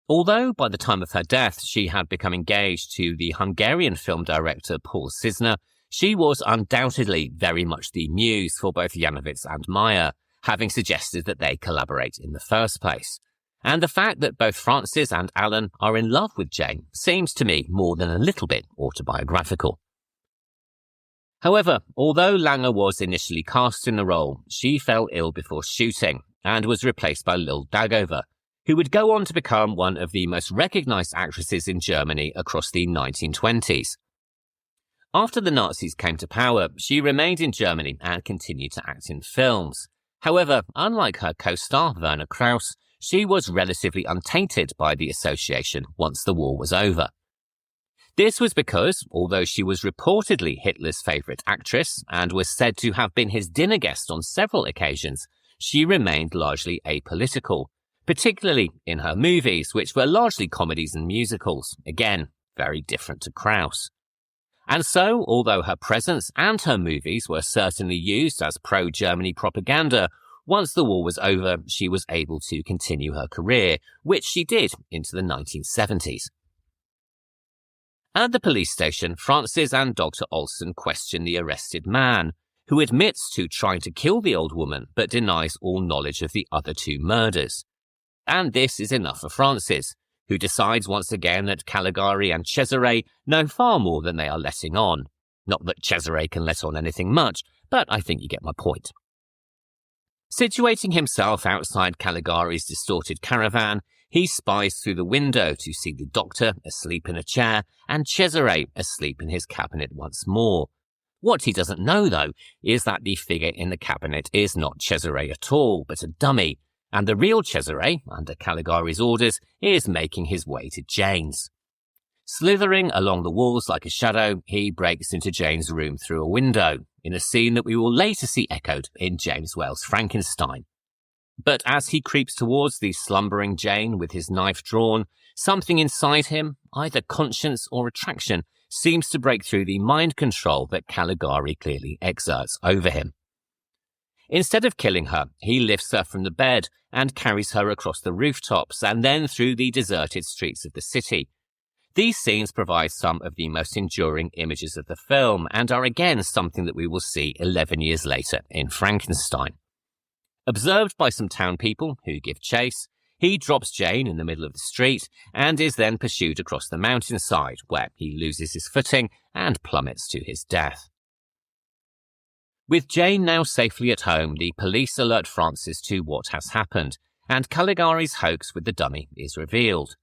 Although by the time of her death she had become engaged to the Hungarian film director Paul Sisner, she was undoubtedly very much the muse for both Janowitz and Meyer, having suggested that they collaborate in the first place. And the fact that both Francis and Alan are in love with Jane seems to me more than a little bit autobiographical. However, although Langer was initially cast in the role, she fell ill before shooting, and was replaced by Lil Dagover, who would go on to become one of the most recognized actresses in Germany across the 1920s. After the Nazis came to power, she remained in Germany and continued to act in films. However, unlike her co-star Werner Krauss, she was relatively untainted by the association once the war was over. This was because, although she was reportedly Hitler's favourite actress and was said to have been his dinner guest on several occasions, she remained largely apolitical, particularly in her movies, which were largely comedies and musicals, again, very different to Krauss. And so, although her presence and her movies were certainly used as pro-Germany propaganda, once the war was over, she was able to continue her career, which she did into the 1970s. At the police station, Francis and Dr. Olsen question the arrested man, who admits to trying to kill the old woman but denies all knowledge of the other two murders. And this is enough for Francis, who decides once again that Caligari and Cesare know far more than they are letting on. Not that Cesare can let on anything much, but I think you get my point. Situating himself outside Caligari's distorted caravan, he spies through the window to see the doctor asleep in a chair and Cesare asleep in his cabinet once more. What he doesn't know, though, is that the figure in the cabinet is not Cesare at all, but a dummy, and the real Cesare, under Caligari's orders, is making his way to Jane's. Slithering along the walls like a shadow, he breaks into Jane's room through a window, in a scene that we will later see echoed in James Whale's Frankenstein. But as he creeps towards the slumbering Jane with his knife drawn, something inside him, either conscience or attraction, seems to break through the mind control that Caligari clearly exerts over him. Instead of killing her, he lifts her from the bed and carries her across the rooftops and then through the deserted streets of the city. These scenes provide some of the most enduring images of the film and are again something that we will see 11 years later in Frankenstein. Observed by some town people who give chase, he drops Jane in the middle of the street and is then pursued across the mountainside, where he loses his footing and plummets to his death. With Jane now safely at home, the police alert Francis to what has happened, and Caligari's hoax with the dummy is revealed.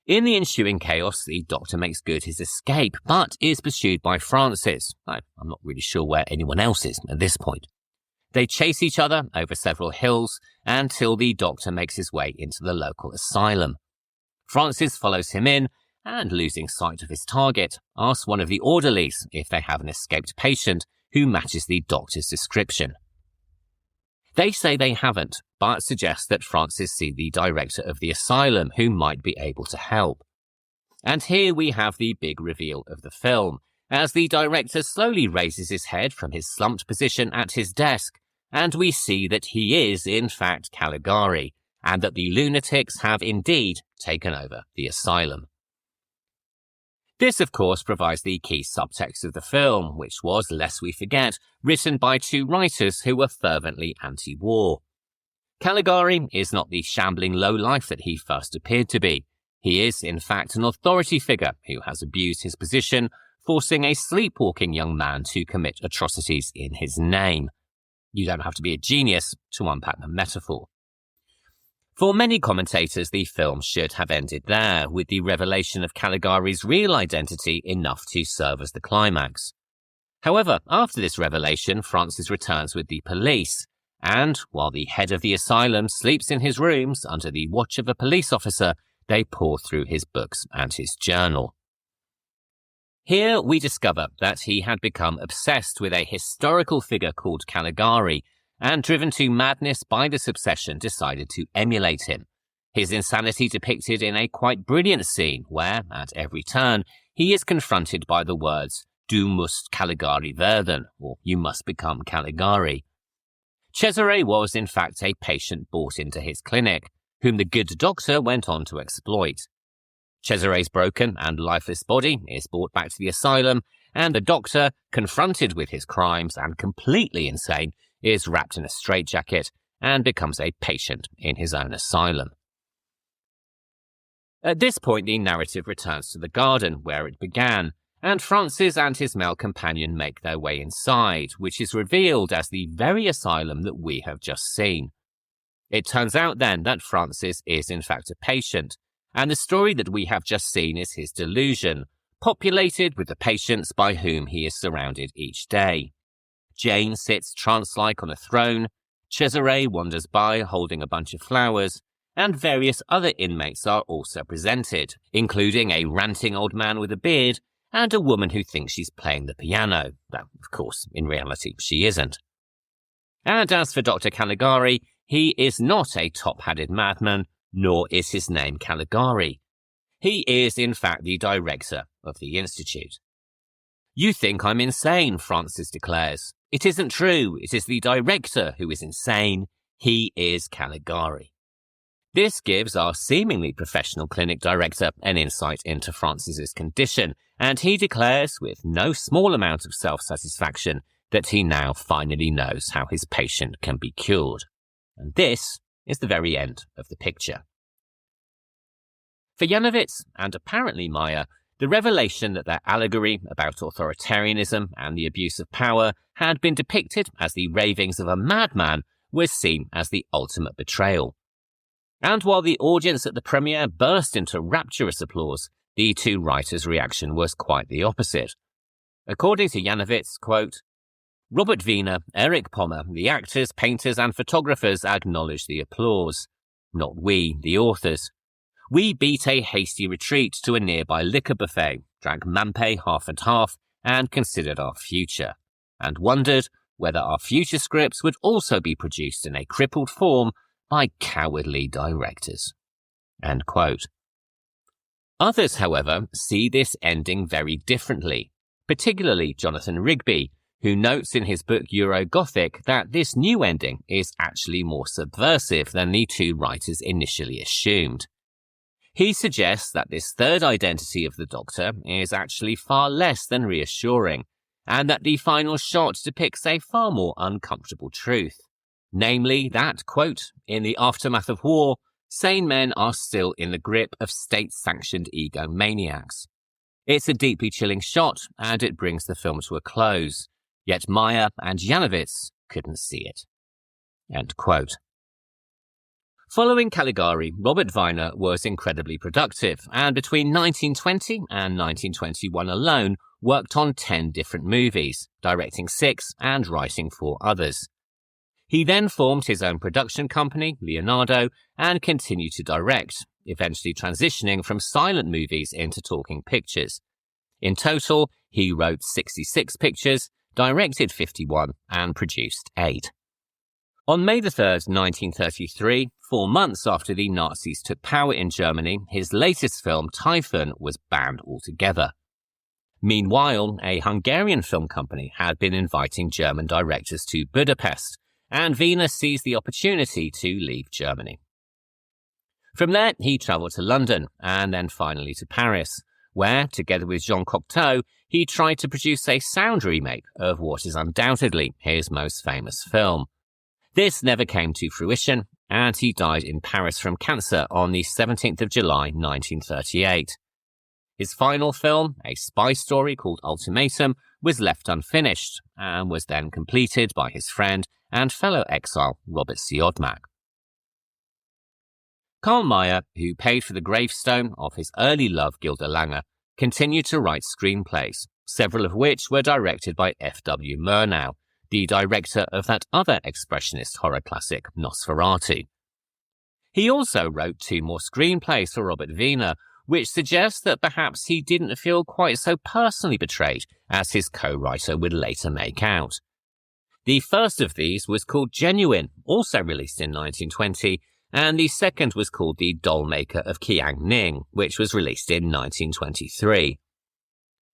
In the ensuing chaos, the doctor makes good his escape, but is pursued by Francis. I'm not really sure where anyone else is at this point. They chase each other over several hills until the doctor makes his way into the local asylum. Francis follows him in and, losing sight of his target, asks one of the orderlies if they have an escaped patient who matches the doctor's description. They say they haven't, but suggest that Francis see the director of the asylum who might be able to help. And here we have the big reveal of the film, as the director slowly raises his head from his slumped position at his desk, and we see that he is, in fact, Caligari, and that the lunatics have indeed taken over the asylum. This, of course, provides the key subtext of the film, which was, lest we forget, written by two writers who were fervently anti-war. Caligari is not the shambling lowlife that he first appeared to be. He is, in fact, an authority figure who has abused his position, forcing a sleepwalking young man to commit atrocities in his name. You don't have to be a genius to unpack the metaphor. For many commentators, the film should have ended there, with the revelation of Caligari's real identity enough to serve as the climax. However, after this revelation, Francis returns with the police, and, while the head of the asylum sleeps in his rooms under the watch of a police officer, they pore through his books and his journal. Here we discover that he had become obsessed with a historical figure called Caligari, and driven to madness by this obsession decided to emulate him. His insanity depicted in a quite brilliant scene where, at every turn, he is confronted by the words, "Du musst Caligari werden," or "You must become Caligari." Cesare was in fact a patient brought into his clinic, whom the good doctor went on to exploit. Cesare's broken and lifeless body is brought back to the asylum, and the doctor, confronted with his crimes and completely insane, is wrapped in a straitjacket and becomes a patient in his own asylum. At this point, the narrative returns to the garden where it began, and Francis and his male companion make their way inside, which is revealed as the very asylum that we have just seen. It turns out then that Francis is in fact a patient, and the story that we have just seen is his delusion, populated with the patients by whom he is surrounded each day. Jane sits trance-like on a throne, Cesare wanders by holding a bunch of flowers, and various other inmates are also presented, including a ranting old man with a beard and a woman who thinks she's playing the piano, though, of course, in reality, she isn't. And as for Dr. Caligari, he is not a top-hatted madman, nor is his name Caligari. He is, in fact, the director of the Institute. "You think I'm insane," Francis declares. "It isn't true. It is the director who is insane. He is Caligari." This gives our seemingly professional clinic director an insight into Francis's condition, and he declares, with no small amount of self-satisfaction, that he now finally knows how his patient can be cured. And this is the very end of the picture. For Janowitz, and apparently Meyer, the revelation that their allegory about authoritarianism and the abuse of power had been depicted as the ravings of a madman was seen as the ultimate betrayal. And while the audience at the premiere burst into rapturous applause, the two writers' reaction was quite the opposite. According to Janowitz, quote, "Robert Wiene, Erich Pommer, the actors, painters and photographers acknowledged the applause. Not we, the authors. We beat a hasty retreat to a nearby liquor buffet, drank Mampe half and half, and considered our future, and wondered whether our future scripts would also be produced in a crippled form by cowardly directors." End quote. Others, however, see this ending very differently, particularly Jonathan Rigby, who notes in his book Euro-Gothic that this new ending is actually more subversive than the two writers initially assumed. He suggests that this third identity of the Doctor is actually far less than reassuring, and that the final shot depicts a far more uncomfortable truth. Namely that, quote, "In the aftermath of war, sane men are still in the grip of state-sanctioned egomaniacs." It's a deeply chilling shot, and it brings the film to a close. Yet Meyer and Janowitz couldn't see it. End quote. Following Caligari, Robert Wiene was incredibly productive, and between 1920 and 1921 alone worked on 10 different movies, directing 6 and writing 4 others. He then formed his own production company, Leonardo, and continued to direct, eventually transitioning from silent movies into talking pictures. In total, he wrote 66 pictures, directed 51, and produced 8. On May 3rd, 1933, 4 months after the Nazis took power in Germany, his latest film, Typhon, was banned altogether. Meanwhile, a Hungarian film company had been inviting German directors to Budapest, and Wiene seized the opportunity to leave Germany. From there, he travelled to London, and then finally to Paris, where, together with Jean Cocteau, he tried to produce a sound remake of what is undoubtedly his most famous film. This never came to fruition, and he died in Paris from cancer on the 17th of July 1938. His final film, a spy story called Ultimatum, was left unfinished, and was then completed by his friend and fellow exile Robert Siodmak. Karl Mayer, who paid for the gravestone of his early love Gilda Lange, continued to write screenplays, several of which were directed by F.W. Murnau, the director of that other expressionist horror classic, Nosferatu. He also wrote 2 more screenplays for Robert Wiene, which suggests that perhaps he didn't feel quite so personally betrayed as his co-writer would later make out. The first of these was called Genuine, also released in 1920, and the second was called The Dollmaker of Kiang Ning, which was released in 1923.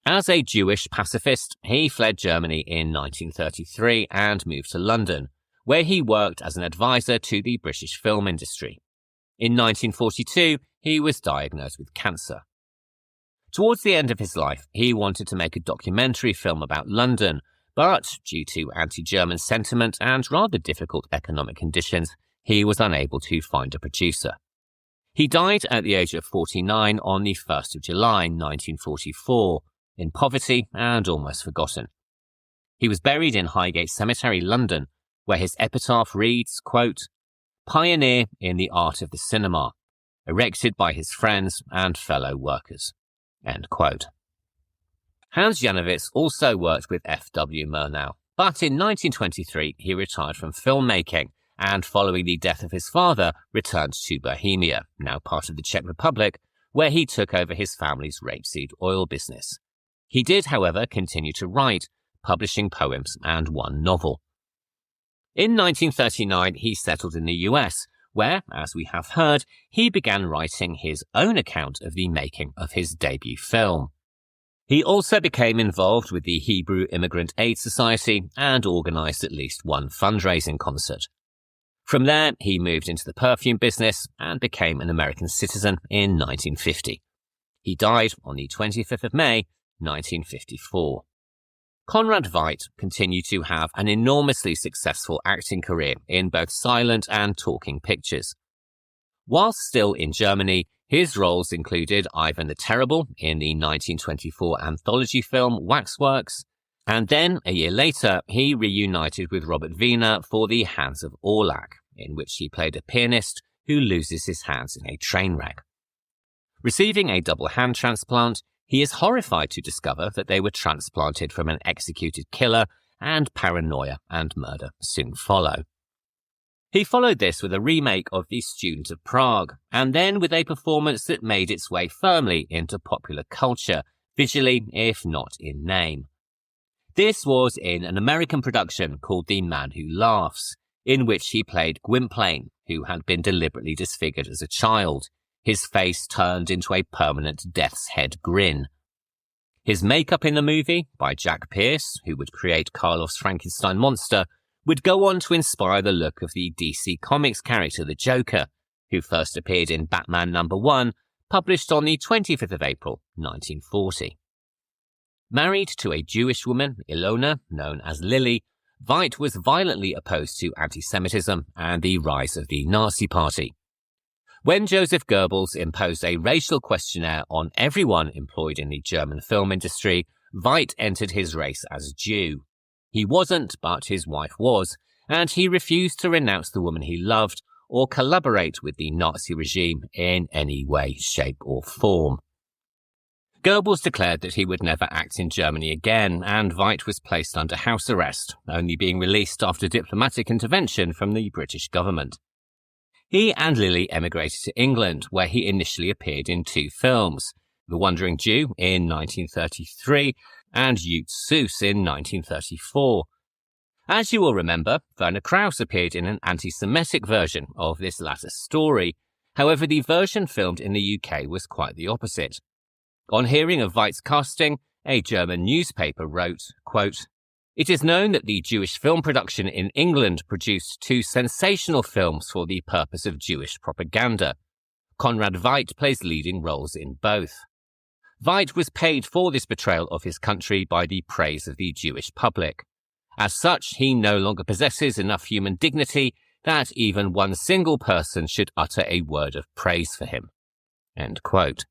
As a Jewish pacifist, he fled Germany in 1933 and moved to London, where he worked as an advisor to the British film industry. In 1942, he was diagnosed with cancer. Towards the end of his life, he wanted to make a documentary film about London, but due to anti-German sentiment and rather difficult economic conditions, he was unable to find a producer. He died at the age of 49 on the 1st of July 1944, in poverty and almost forgotten. He was buried in Highgate Cemetery, London, where his epitaph reads, quote, pioneer in the art of the cinema, erected by his friends and fellow workers." End quote. Hans Janowitz also worked with F.W. Murnau, but in 1923 he retired from filmmaking and, following the death of his father, returned to Bohemia, now part of the Czech Republic, where he took over his family's rapeseed oil business. He did, however, continue to write, publishing poems and one novel. In 1939, he settled in the US, where, as we have heard, he began writing his own account of the making of his debut film. He also became involved with the Hebrew Immigrant Aid Society and organised at least one fundraising concert. From there, he moved into the perfume business and became an American citizen in 1950. He died on the 25th of May, 1954. Conrad Veidt continued to have an enormously successful acting career in both silent and talking pictures. Whilst still in Germany, his roles included Ivan the Terrible in the 1924 anthology film Waxworks, and then, a year later, he reunited with Robert Wiene for The Hands of Orlak, in which he played a pianist who loses his hands in a train wreck. Receiving a double hand transplant, he is horrified to discover that they were transplanted from an executed killer, and paranoia and murder soon follow. He followed this with a remake of The Student of Prague, and then with a performance that made its way firmly into popular culture, visually if not in name. This was in an American production called The Man Who Laughs, in which he played Gwynplaine, who had been deliberately disfigured as a child, his face turned into a permanent death's head grin. His makeup in the movie, by Jack Pierce, who would create Karloff's Frankenstein monster, would go on to inspire the look of the DC Comics character the Joker, who first appeared in Batman #1, published on the 25th of April, 1940. Married to a Jewish woman, Ilona, known as Lily, Veidt was violently opposed to anti-Semitism and the rise of the Nazi Party. When Joseph Goebbels imposed a racial questionnaire on everyone employed in the German film industry, Veidt entered his race as a Jew. He wasn't, but his wife was, and he refused to renounce the woman he loved or collaborate with the Nazi regime in any way, shape or form. Goebbels declared that he would never act in Germany again, and Veidt was placed under house arrest, only being released after diplomatic intervention from the British government. He and Lily emigrated to England, where he initially appeared in 2 films, The Wandering Jew in 1933 and Ute Seuss in 1934. As you will remember, Werner Krauss appeared in an anti-Semitic version of this latter story. However, the version filmed in the UK was quite the opposite. On hearing of Veidt's casting, a German newspaper wrote, quote, "It is known that the Jewish film production in England produced 2 sensational films for the purpose of Jewish propaganda. Conrad Veidt plays leading roles in both. Veidt was paid for this betrayal of his country by the praise of the Jewish public. As such, he no longer possesses enough human dignity that even one single person should utter a word of praise for him." End quote.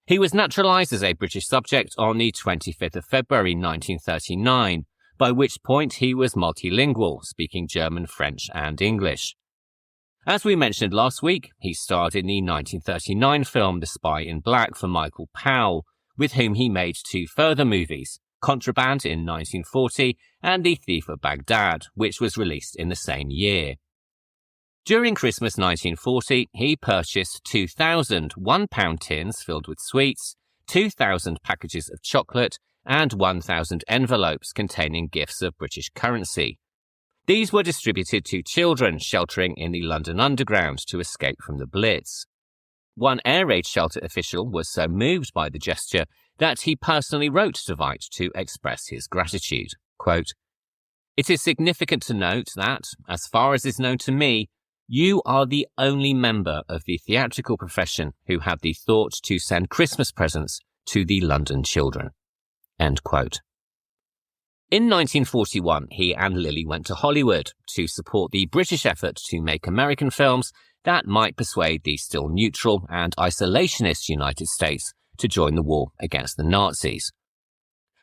He was naturalised as a British subject on the 25th of February 1939, by which point he was multilingual, speaking German, French and English. As we mentioned last week, he starred in the 1939 film The Spy in Black for Michael Powell, with whom he made 2 further movies, Contraband in 1940 and The Thief of Baghdad, which was released in the same year. During Christmas 1940, he purchased 2,000 £1 tins filled with sweets, 2,000 packages of chocolate, and 1,000 envelopes containing gifts of British currency. These were distributed to children sheltering in the London Underground to escape from the Blitz. One air raid shelter official was so moved by the gesture that he personally wrote to Veidt to express his gratitude. Quote, "It is significant to note that, as far as is known to me, you are the only member of the theatrical profession who had the thought to send Christmas presents to the London children." End quote. In 1941, he and Lily went to Hollywood to support the British effort to make American films that might persuade the still neutral and isolationist United States to join the war against the Nazis.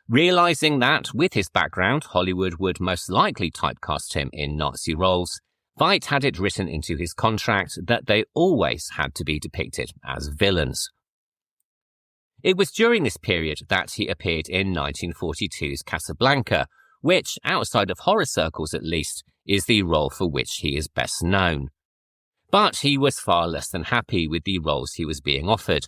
Realizing that, with his background, Hollywood would most likely typecast him in Nazi roles, Veidt had it written into his contract that they always had to be depicted as villains. It was during this period that he appeared in 1942's Casablanca, which, outside of horror circles at least, is the role for which he is best known. But he was far less than happy with the roles he was being offered.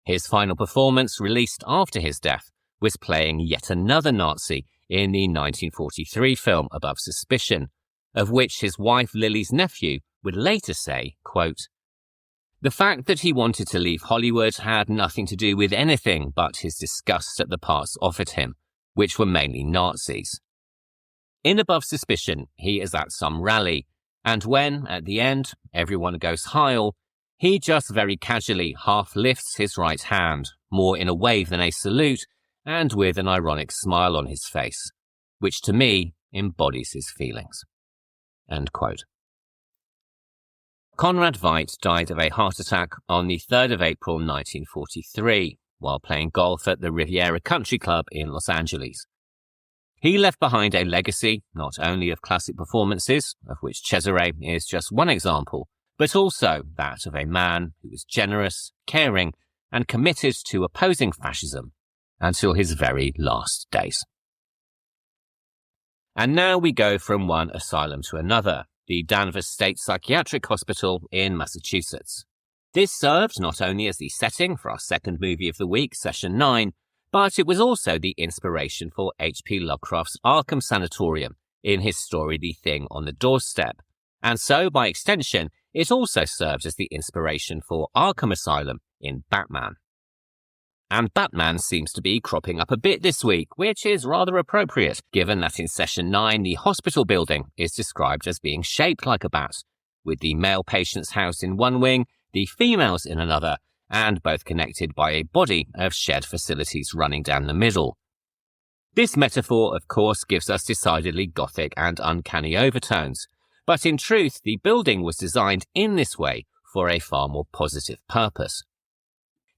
His final performance, released after his death, was playing yet another Nazi in the 1943 film Above Suspicion, of which his wife Lily's nephew would later say, quote, "The fact that he wanted to leave Hollywood had nothing to do with anything but his disgust at the parts offered him, which were mainly Nazis. In Above Suspicion, he is at some rally, and when, at the end, everyone goes Heil, he just very casually half lifts his right hand, more in a wave than a salute, and with an ironic smile on his face, which to me embodies his feelings." End quote. Conrad Veidt died of a heart attack on the 3rd of April 1943, while playing golf at the Riviera Country Club in Los Angeles. He left behind a legacy not only of classic performances, of which Cesare is just one example, but also that of a man who was generous, caring, and committed to opposing fascism until his very last days. And now we go from one asylum to another, the Danvers State Psychiatric Hospital in Massachusetts. This served not only as the setting for our second movie of the week, Session 9, but it was also the inspiration for H.P. Lovecraft's Arkham Sanatorium in his story The Thing on the Doorstep, and so, by extension, it also served as the inspiration for Arkham Asylum in Batman. And Batman seems to be cropping up a bit this week, which is rather appropriate, given that in Session 9 the hospital building is described as being shaped like a bat, with the male patients housed in one wing, the females in another, and both connected by a body of shared facilities running down the middle. This metaphor, of course, gives us decidedly gothic and uncanny overtones, but in truth the building was designed in this way for a far more positive purpose.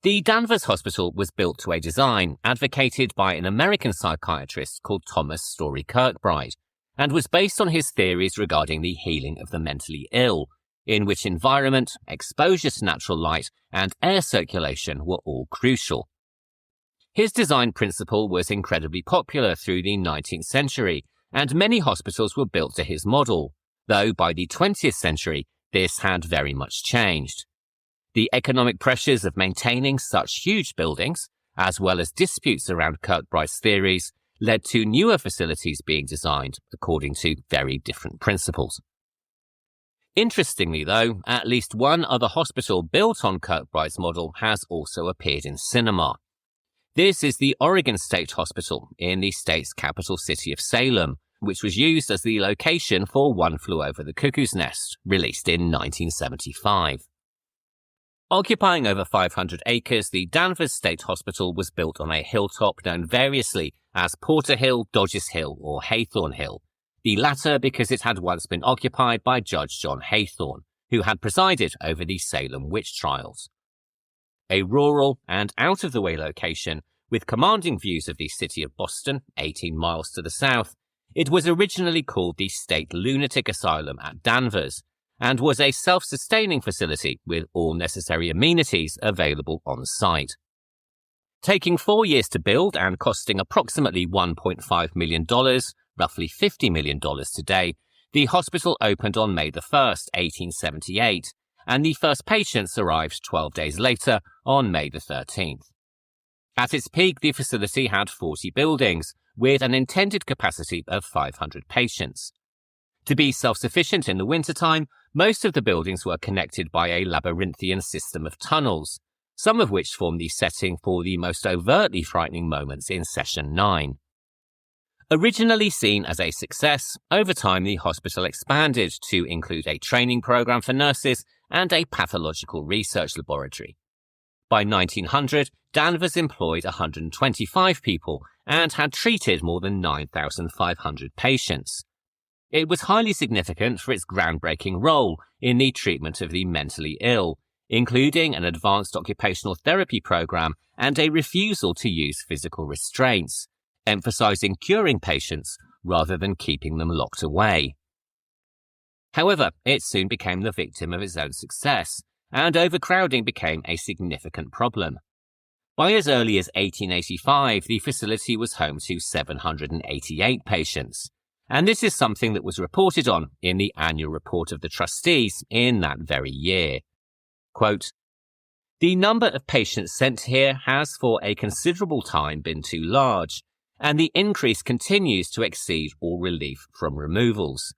The Danvers Hospital was built to a design advocated by an American psychiatrist called Thomas Story Kirkbride, and was based on his theories regarding the healing of the mentally ill, in which environment, exposure to natural light, and air circulation were all crucial. His design principle was incredibly popular through the 19th century, and many hospitals were built to his model, though by the 20th century this had very much changed. The economic pressures of maintaining such huge buildings, as well as disputes around Kirkbride's theories, led to newer facilities being designed according to very different principles. Interestingly, though, at least one other hospital built on Kirkbride's model has also appeared in cinema. This is the Oregon State Hospital in the state's capital city of Salem, which was used as the location for One Flew Over the Cuckoo's Nest, released in 1975. Occupying over 500 acres, the Danvers State Hospital was built on a hilltop known variously as Porter Hill, Dodges Hill, or Haythorne Hill, the latter because it had once been occupied by Judge John Haythorne, who had presided over the Salem witch trials. A rural and out-of-the-way location with commanding views of the city of Boston, 18 miles to the south, it was originally called the State Lunatic Asylum at Danvers, and was a self-sustaining facility with all necessary amenities available on site. Taking 4 years to build and costing approximately $1.5 million, roughly $50 million today, the hospital opened on May 1st, 1878, and the first patients arrived 12 days later on May 13th. At its peak, the facility had 40 buildings, with an intended capacity of 500 patients. To be self-sufficient in the wintertime, most of the buildings were connected by a labyrinthian system of tunnels, some of which form the setting for the most overtly frightening moments in Session 9. Originally seen as a success, over time the hospital expanded to include a training program for nurses and a pathological research laboratory. By 1900, Danvers employed 125 people and had treated more than 9,500 patients. It was highly significant for its groundbreaking role in the treatment of the mentally ill, including an advanced occupational therapy program and a refusal to use physical restraints, emphasizing curing patients rather than keeping them locked away. However, it soon became the victim of its own success, and overcrowding became a significant problem. By as early as 1885, the facility was home to 788 patients, and this is something that was reported on in the annual report of the trustees in that very year. Quote, "The number of patients sent here has for a considerable time been too large, and the increase continues to exceed all relief from removals.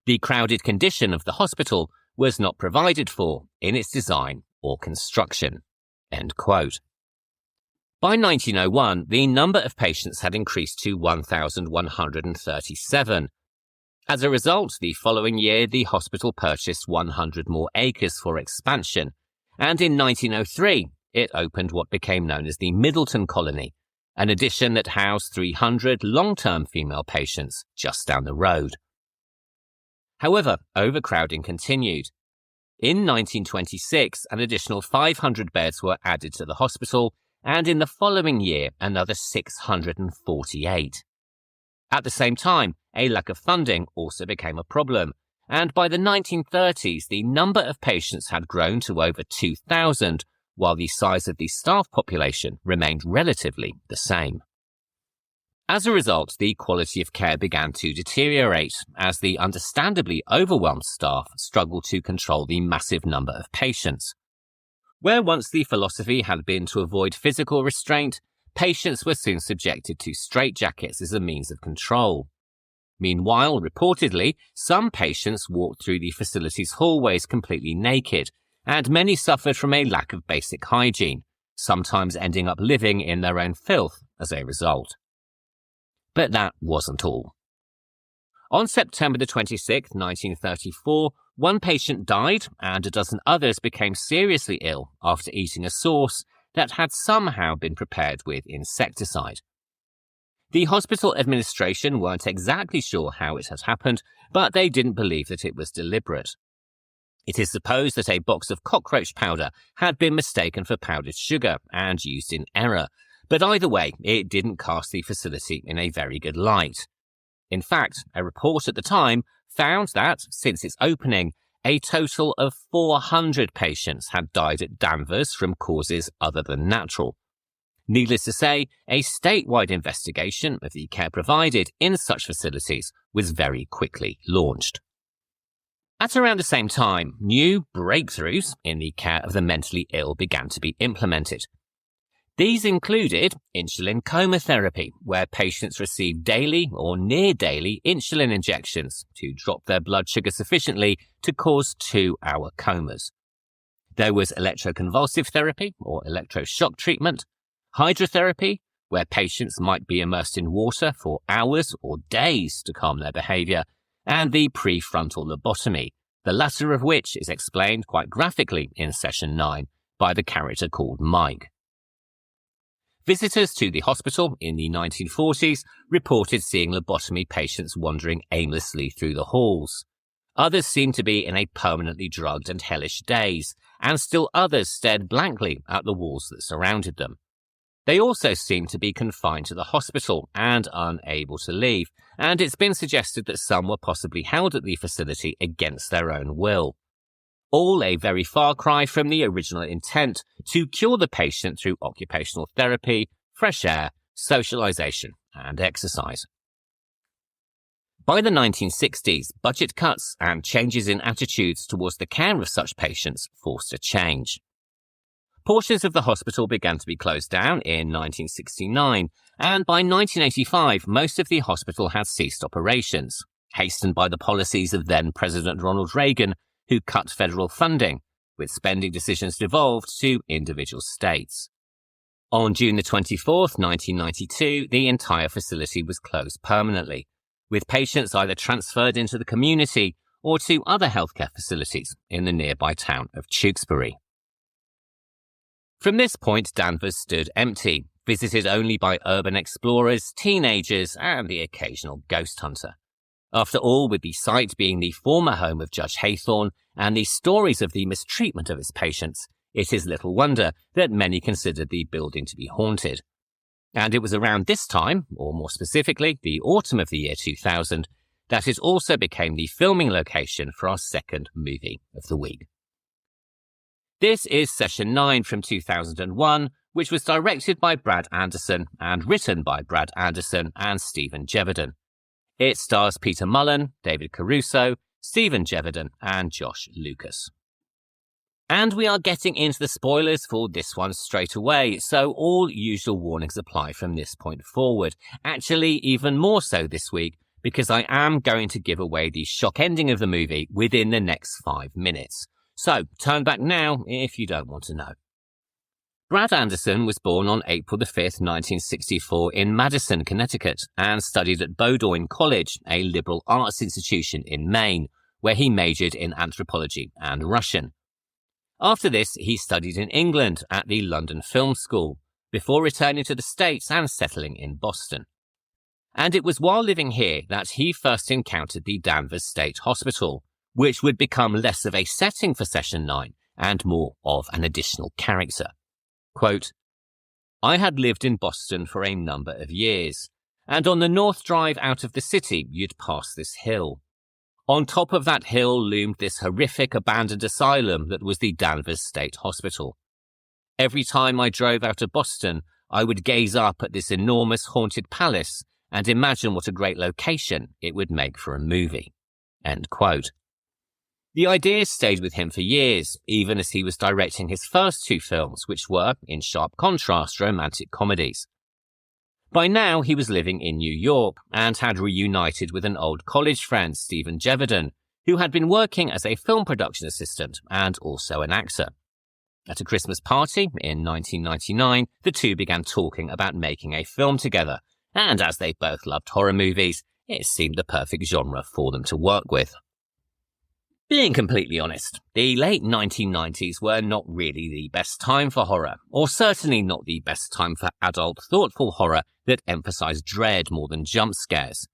The crowded condition of the hospital was not provided for in its design or construction." End quote. By 1901, the number of patients had increased to 1,137. As a result, the following year, the hospital purchased 100 more acres for expansion, and in 1903, it opened what became known as the Middleton Colony, an addition that housed 300 long-term female patients just down the road. However, overcrowding continued. In 1926, an additional 500 beds were added to the hospital, and in the following year, another 648. At the same time, a lack of funding also became a problem, and by the 1930s, the number of patients had grown to over 2,000, while the size of the staff population remained relatively the same. As a result, the quality of care began to deteriorate as the understandably overwhelmed staff struggled to control the massive number of patients. Where once the philosophy had been to avoid physical restraint, patients were soon subjected to straitjackets as a means of control. Meanwhile, reportedly, some patients walked through the facility's hallways completely naked, and many suffered from a lack of basic hygiene, sometimes ending up living in their own filth as a result. But that wasn't all. On September 26, 1934, one patient died and a dozen others became seriously ill after eating a sauce that had somehow been prepared with insecticide. The hospital administration weren't exactly sure how it had happened, but they didn't believe that it was deliberate. It is supposed that a box of cockroach powder had been mistaken for powdered sugar and used in error, but either way, it didn't cast the facility in a very good light. In fact, a report at the time found that, since its opening, a total of 400 patients had died at Danvers from causes other than natural. Needless to say, a statewide investigation of the care provided in such facilities was very quickly launched. At around the same time, new breakthroughs in the care of the mentally ill began to be implemented. These included insulin coma therapy, where patients received daily or near-daily insulin injections to drop their blood sugar sufficiently to cause 2-hour comas. There was electroconvulsive therapy, or electroshock treatment, hydrotherapy, where patients might be immersed in water for hours or days to calm their behavior, and the prefrontal lobotomy, the latter of which is explained quite graphically in Session 9 by the character called Mike. Visitors to the hospital in the 1940s reported seeing lobotomy patients wandering aimlessly through the halls. Others seemed to be in a permanently drugged and hellish daze, and still others stared blankly at the walls that surrounded them. They also seemed to be confined to the hospital and unable to leave, and it's been suggested that some were possibly held at the facility against their own will. All a very far cry from the original intent to cure the patient through occupational therapy, fresh air, socialization, and exercise. By the 1960s, budget cuts and changes in attitudes towards the care of such patients forced a change. Portions of the hospital began to be closed down in 1969, and by 1985, most of the hospital had ceased operations, hastened by the policies of then-President Ronald Reagan, who cut federal funding, with spending decisions devolved to individual states. On June 24, 1992, the entire facility was closed permanently, with patients either transferred into the community or to other healthcare facilities in the nearby town of Tewkesbury. From this point, Danvers stood empty, visited only by urban explorers, teenagers, and the occasional ghost hunter. After all, with the site being the former home of Judge Haythorne and the stories of the mistreatment of his patients, it is little wonder that many considered the building to be haunted. And it was around this time, or more specifically, the autumn of the year 2000, that it also became the filming location for our second movie of the week. This is Session 9 from 2001, which was directed by Brad Anderson and written by Brad Anderson and Stephen Gevedon. It stars Peter Mullan, David Caruso, Stephen Gevedon and Josh Lucas. And we are getting into the spoilers for this one straight away, so all usual warnings apply from this point forward. Actually, even more so this week, because I am going to give away the shock ending of the movie within the next 5 minutes. So, turn back now if you don't want to know. Brad Anderson was born on April the 5th, 1964 in Madison, Connecticut, and studied at Bowdoin College, a liberal arts institution in Maine, where he majored in anthropology and Russian. After this, he studied in England at the London Film School, before returning to the States and settling in Boston. And it was while living here that he first encountered the Danvers State Hospital, which would become less of a setting for Session 9 and more of an additional character. Quote, I had lived in Boston for a number of years, and on the north drive out of the city you'd pass this hill. On top of that hill loomed this horrific abandoned asylum that was the Danvers State Hospital. Every time I drove out of Boston, I would gaze up at this enormous haunted palace and imagine what a great location it would make for a movie. End quote. The idea stayed with him for years, even as he was directing his first 2 films, which were, in sharp contrast, romantic comedies. By now, he was living in New York and had reunited with an old college friend, Stephen Gevedon, who had been working as a film production assistant and also an actor. At a Christmas party in 1999, the two began talking about making a film together, and as they both loved horror movies, it seemed the perfect genre for them to work with. Being completely honest, the late 1990s were not really the best time for horror, or certainly not the best time for adult, thoughtful horror that emphasized dread more than jump scares.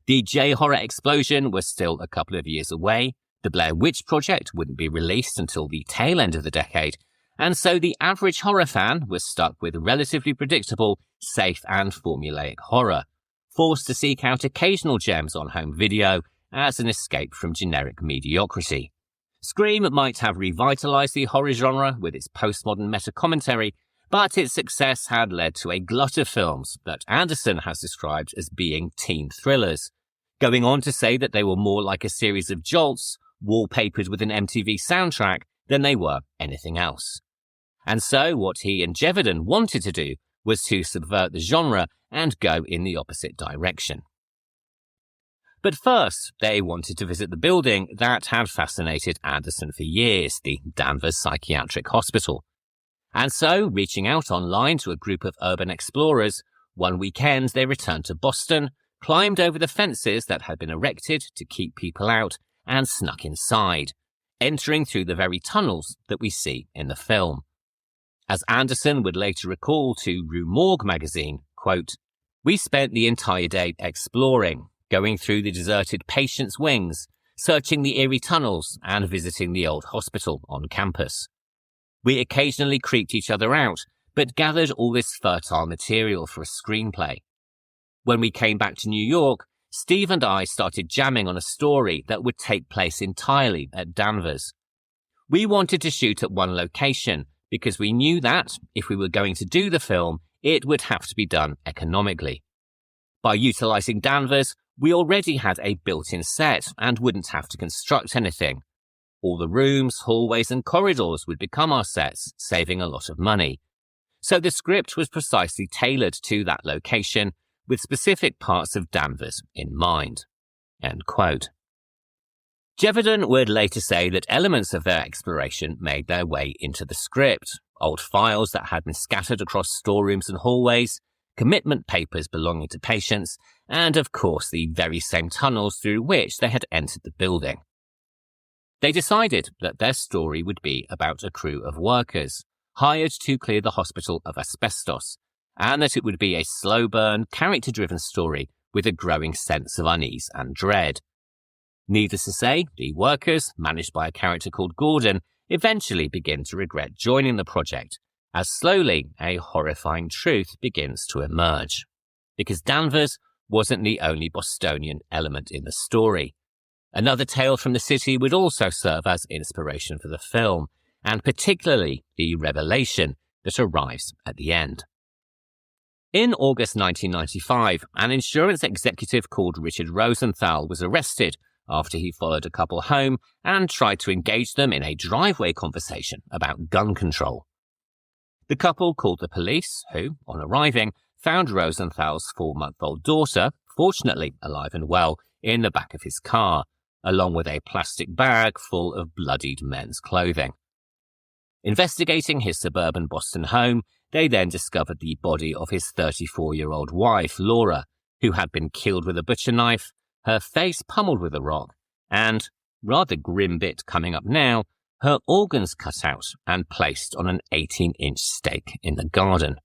The J-horror explosion was still a couple of years away, the Blair Witch Project wouldn't be released until the tail end of the decade, and so the average horror fan was stuck with relatively predictable, safe and formulaic horror, forced to seek out occasional gems on home video as an escape from generic mediocrity. Scream might have revitalized the horror genre with its postmodern meta-commentary, but its success had led to a glut of films that Anderson has described as being teen thrillers, going on to say that they were more like a series of jolts wallpapered with an MTV soundtrack than they were anything else. And so what he and Gevedon wanted to do was to subvert the genre and go in the opposite direction. But first, they wanted to visit the building that had fascinated Anderson for years, the Danvers Psychiatric Hospital. And so, reaching out online to a group of urban explorers, one weekend they returned to Boston, climbed over the fences that had been erected to keep people out, and snuck inside, entering through the very tunnels that we see in the film. As Anderson would later recall to Rue Morgue magazine, quote, we spent the entire day exploring, going through the deserted patients' wings, searching the eerie tunnels and visiting the old hospital on campus. We occasionally creeped each other out, but gathered all this fertile material for a screenplay. When we came back to New York, Steve and I started jamming on a story that would take place entirely at Danvers. We wanted to shoot at one location because we knew that, if we were going to do the film, it would have to be done economically. By utilizing Danvers, we already had a built-in set and wouldn't have to construct anything. All the rooms, hallways and corridors would become our sets, saving a lot of money. So the script was precisely tailored to that location, with specific parts of Danvers in mind. End quote. Gevedon would later say that elements of their exploration made their way into the script, old files that had been scattered across storerooms and hallways, commitment papers belonging to patients, and of course the very same tunnels through which they had entered the building. They decided that their story would be about a crew of workers, hired to clear the hospital of asbestos, and that it would be a slow-burn, character-driven story with a growing sense of unease and dread. Needless to say, the workers, managed by a character called Gordon, eventually begin to regret joining the project, as slowly a horrifying truth begins to emerge. Because Danvers wasn't the only Bostonian element in the story. Another tale from the city would also serve as inspiration for the film, and particularly the revelation that arrives at the end. In August 1995, an insurance executive called Richard Rosenthal was arrested after he followed a couple home and tried to engage them in a driveway conversation about gun control. The couple called the police, who, on arriving, found Rosenthal's 4-month-old daughter, fortunately alive and well, in the back of his car, along with a plastic bag full of bloodied men's clothing. Investigating his suburban Boston home, they then discovered the body of his 34-year-old wife, Laura, who had been killed with a butcher knife, her face pummeled with a rock, and, rather grim bit coming up now, her organs cut out and placed on an 18-inch stake in the garden.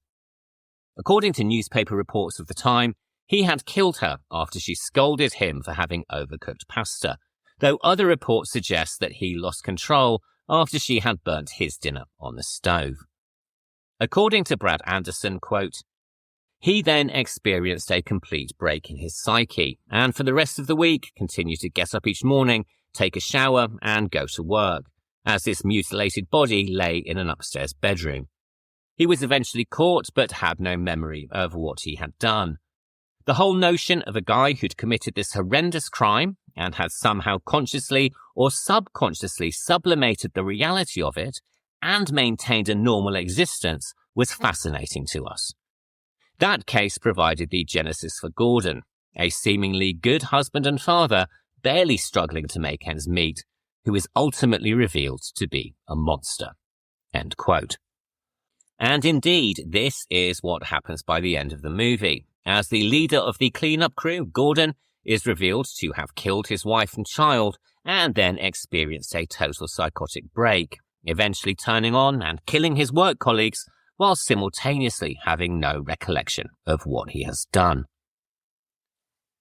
According to newspaper reports of the time, he had killed her after she scolded him for having overcooked pasta, though other reports suggest that he lost control after she had burnt his dinner on the stove. According to Brad Anderson, quote, "He then experienced a complete break in his psyche, and for the rest of the week continued to get up each morning, take a shower, and go to work, as this mutilated body lay in an upstairs bedroom. He was eventually caught, but had no memory of what he had done. The whole notion of a guy who'd committed this horrendous crime and had somehow consciously or subconsciously sublimated the reality of it and maintained a normal existence was fascinating to us. That case provided the genesis for Gordon, a seemingly good husband and father, barely struggling to make ends meet, who is ultimately revealed to be a monster." End quote. And indeed, this is what happens by the end of the movie, as the leader of the cleanup crew, Gordon, is revealed to have killed his wife and child and then experienced a total psychotic break, eventually turning on and killing his work colleagues while simultaneously having no recollection of what he has done.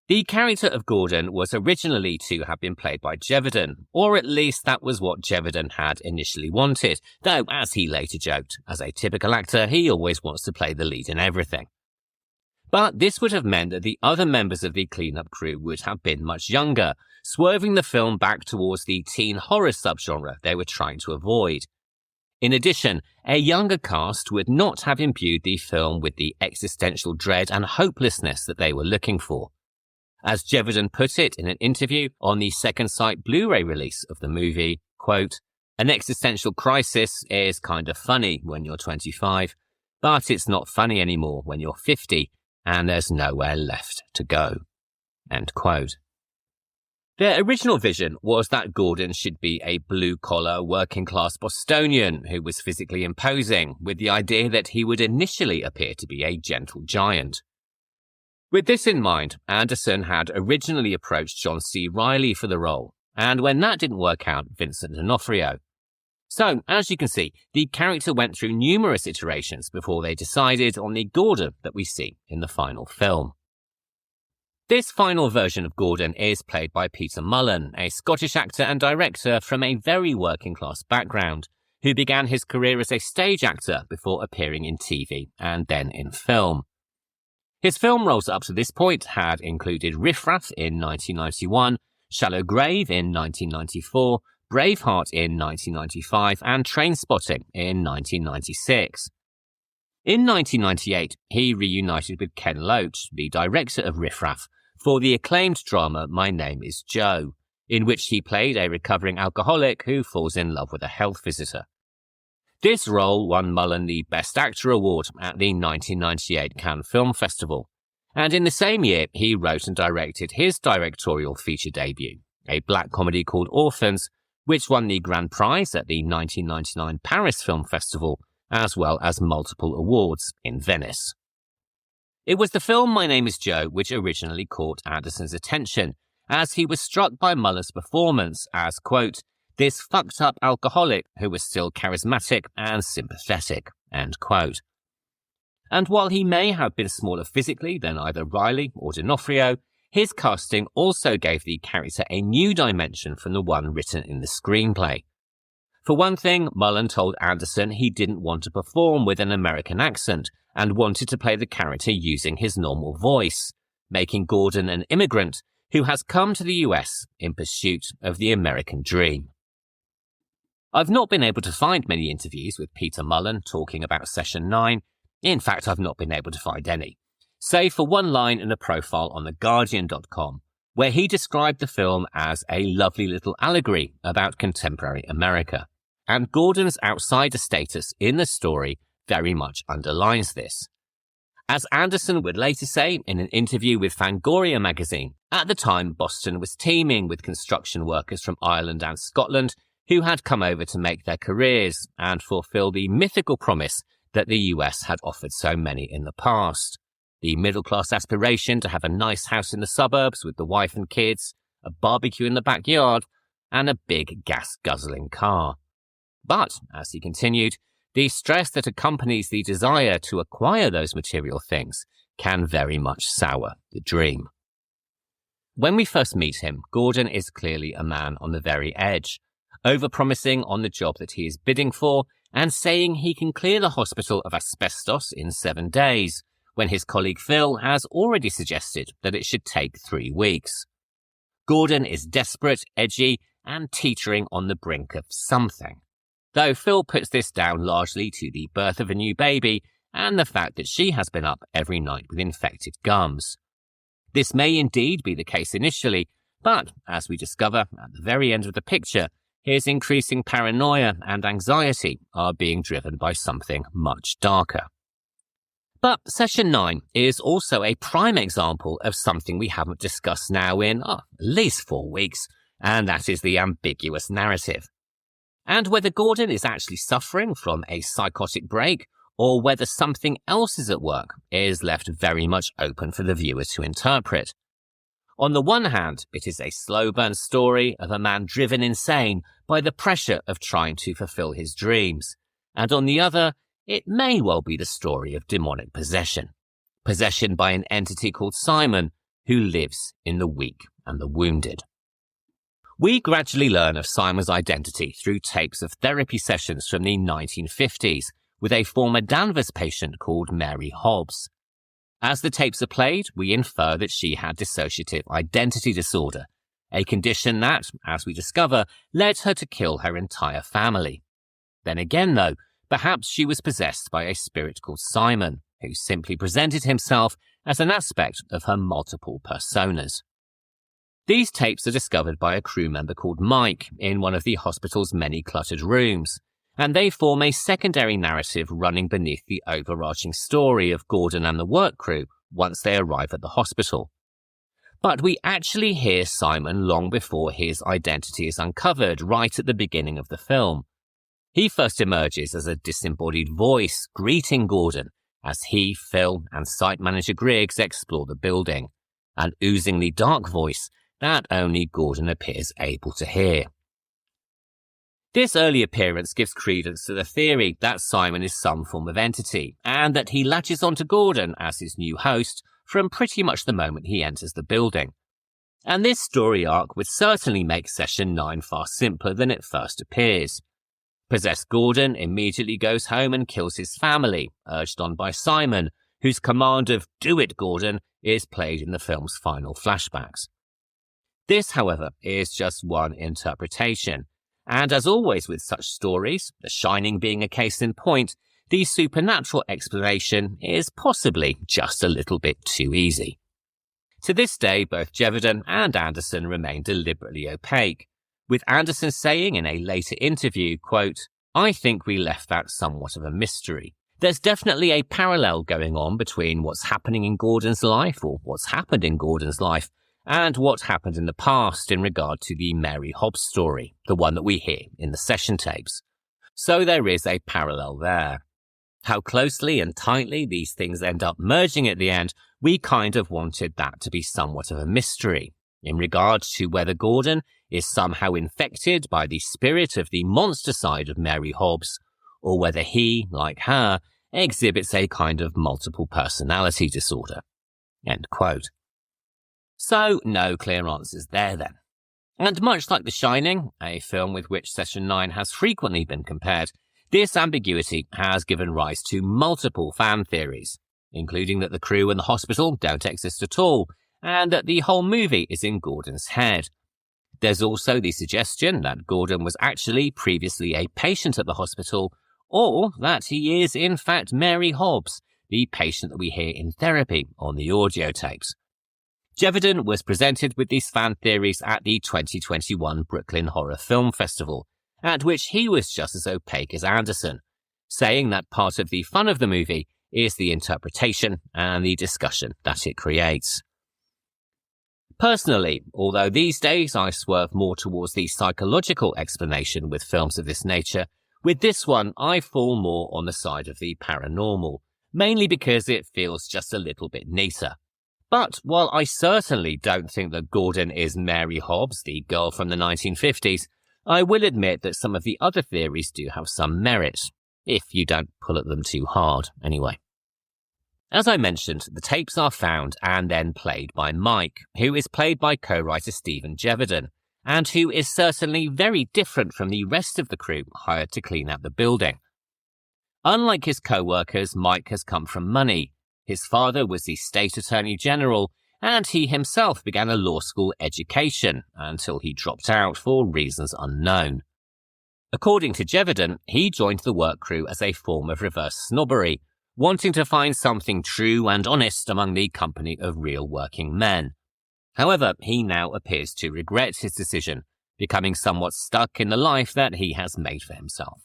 The character of Gordon was originally to have been played by Gevedon, or at least that was what Gevedon had initially wanted, though, as he later joked, as a typical actor, he always wants to play the lead in everything. But this would have meant that the other members of the cleanup crew would have been much younger, swerving the film back towards the teen horror subgenre they were trying to avoid. In addition, a younger cast would not have imbued the film with the existential dread and hopelessness that they were looking for. As Gevedon put it in an interview on the Second Sight Blu-ray release of the movie, quote, "An existential crisis is kind of funny when you're 25, but it's not funny anymore when you're 50 and there's nowhere left to go." End quote. Their original vision was that Gordon should be a blue-collar, working-class Bostonian who was physically imposing, with the idea that he would initially appear to be a gentle giant. With this in mind, Anderson had originally approached John C. Reilly for the role, and when that didn't work out, Vincent D'Onofrio. So, as you can see, the character went through numerous iterations before they decided on the Gordon that we see in the final film. This final version of Gordon is played by Peter Mullan, a Scottish actor and director from a very working-class background, who began his career as a stage actor before appearing in TV and then in film. His film roles up to this point had included Riff Raff in 1991, Shallow Grave in 1994, Braveheart in 1995, and Trainspotting in 1996. In 1998, he reunited with Ken Loach, the director of Riff Raff, for the acclaimed drama My Name is Joe, in which he played a recovering alcoholic who falls in love with a health visitor. This role won Mullan the Best Actor award at the 1998 Cannes Film Festival, and in the same year he wrote and directed his directorial feature debut, a black comedy called Orphans, which won the Grand Prize at the 1999 Paris Film Festival, as well as multiple awards in Venice. It was the film My Name is Joe which originally caught Anderson's attention, as he was struck by Mullan's performance as, quote, "this fucked up alcoholic who was still charismatic and sympathetic," end quote. And while he may have been smaller physically than either Reilly or D'Onofrio, his casting also gave the character a new dimension from the one written in the screenplay. For one thing, Mullan told Anderson he didn't want to perform with an American accent and wanted to play the character using his normal voice, making Gordon an immigrant who has come to the US in pursuit of the American dream. I've not been able to find many interviews with Peter Mullan talking about Session 9. In fact, I've not been able to find any, save for one line in a profile on theguardian.com, where he described the film as a lovely little allegory about contemporary America. And Gordon's outsider status in the story very much underlines this. As Anderson would later say in an interview with Fangoria magazine, at the time Boston was teeming with construction workers from Ireland and Scotland who had come over to make their careers and fulfill the mythical promise that the US had offered so many in the past. The middle-class aspiration to have a nice house in the suburbs with the wife and kids, a barbecue in the backyard, and a big gas-guzzling car. But, as he continued, the stress that accompanies the desire to acquire those material things can very much sour the dream. When we first meet him, Gordon is clearly a man on the very edge, overpromising on the job that he is bidding for and saying he can clear the hospital of asbestos in 7 days, when his colleague Phil has already suggested that it should take 3 weeks. Gordon is desperate, edgy, and teetering on the brink of something, though Phil puts this down largely to the birth of a new baby and the fact that she has been up every night with infected gums. This may indeed be the case initially, but, as we discover at the very end of the picture, his increasing paranoia and anxiety are being driven by something much darker. But Session 9 is also a prime example of something we haven't discussed now in at least 4 weeks, and that is the ambiguous narrative. And whether Gordon is actually suffering from a psychotic break or whether something else is at work is left very much open for the viewer to interpret. On the one hand, it is a slow burn story of a man driven insane by the pressure of trying to fulfill his dreams, and on the other, it may well be the story of demonic possession. Possession by an entity called Simon, who lives in the weak and the wounded. We gradually learn of Simon's identity through tapes of therapy sessions from the 1950s with a former Danvers patient called Mary Hobbs. As the tapes are played, we infer that she had dissociative identity disorder, a condition that, as we discover, led her to kill her entire family. Then again, though, perhaps she was possessed by a spirit called Simon, who simply presented himself as an aspect of her multiple personas. These tapes are discovered by a crew member called Mike in one of the hospital's many cluttered rooms, and they form a secondary narrative running beneath the overarching story of Gordon and the work crew once they arrive at the hospital. But we actually hear Simon long before his identity is uncovered right at the beginning of the film. He first emerges as a disembodied voice greeting Gordon as he, Phil, and site manager Griggs explore the building, an oozingly dark voice that only Gordon appears able to hear. This early appearance gives credence to the theory that Simon is some form of entity, and that he latches onto Gordon as his new host from pretty much the moment he enters the building. And this story arc would certainly make Session 9 far simpler than it first appears. Possessed Gordon immediately goes home and kills his family, urged on by Simon, whose command of "Do it, Gordon" is played in the film's final flashbacks. This, however, is just one interpretation. And as always with such stories, The Shining being a case in point, the supernatural explanation is possibly just a little bit too easy. To this day, both Gevedon and Anderson remain deliberately opaque, with Anderson saying in a later interview, quote, "I think we left that somewhat of a mystery. There's definitely a parallel going on between what's happening in Gordon's life, or what's happened in Gordon's life, and what happened in the past in regard to the Mary Hobbs story, the one that we hear in the session tapes. So there is a parallel there. How closely and tightly these things end up merging at the end, we kind of wanted that to be somewhat of a mystery, in regard to whether Gordon is somehow infected by the spirit of the monster side of Mary Hobbs, or whether he, like her, exhibits a kind of multiple personality disorder." End quote. So, no clear answers there then. And much like The Shining, a film with which Session 9 has frequently been compared, this ambiguity has given rise to multiple fan theories, including that the crew and the hospital don't exist at all, and that the whole movie is in Gordon's head. There's also the suggestion that Gordon was actually previously a patient at the hospital, or that he is in fact Mary Hobbs, the patient that we hear in therapy on the audio tapes. Gevedon was presented with these fan theories at the 2021 Brooklyn Horror Film Festival, at which he was just as opaque as Anderson, saying that part of the fun of the movie is the interpretation and the discussion that it creates. Personally, although these days I swerve more towards the psychological explanation with films of this nature, with this one I fall more on the side of the paranormal, mainly because it feels just a little bit neater. But while I certainly don't think that Gordon is Mary Hobbs, the girl from the 1950s, I will admit that some of the other theories do have some merit, if you don't pull at them too hard, anyway. As I mentioned, the tapes are found and then played by Mike, who is played by co-writer Stephen Gevedon, and who is certainly very different from the rest of the crew hired to clean out the building. Unlike his co-workers, Mike has come from money. His father was the state attorney general, and he himself began a law school education until he dropped out for reasons unknown. According to Gevedon, he joined the work crew as a form of reverse snobbery, wanting to find something true and honest among the company of real working men. However, he now appears to regret his decision, becoming somewhat stuck in the life that he has made for himself.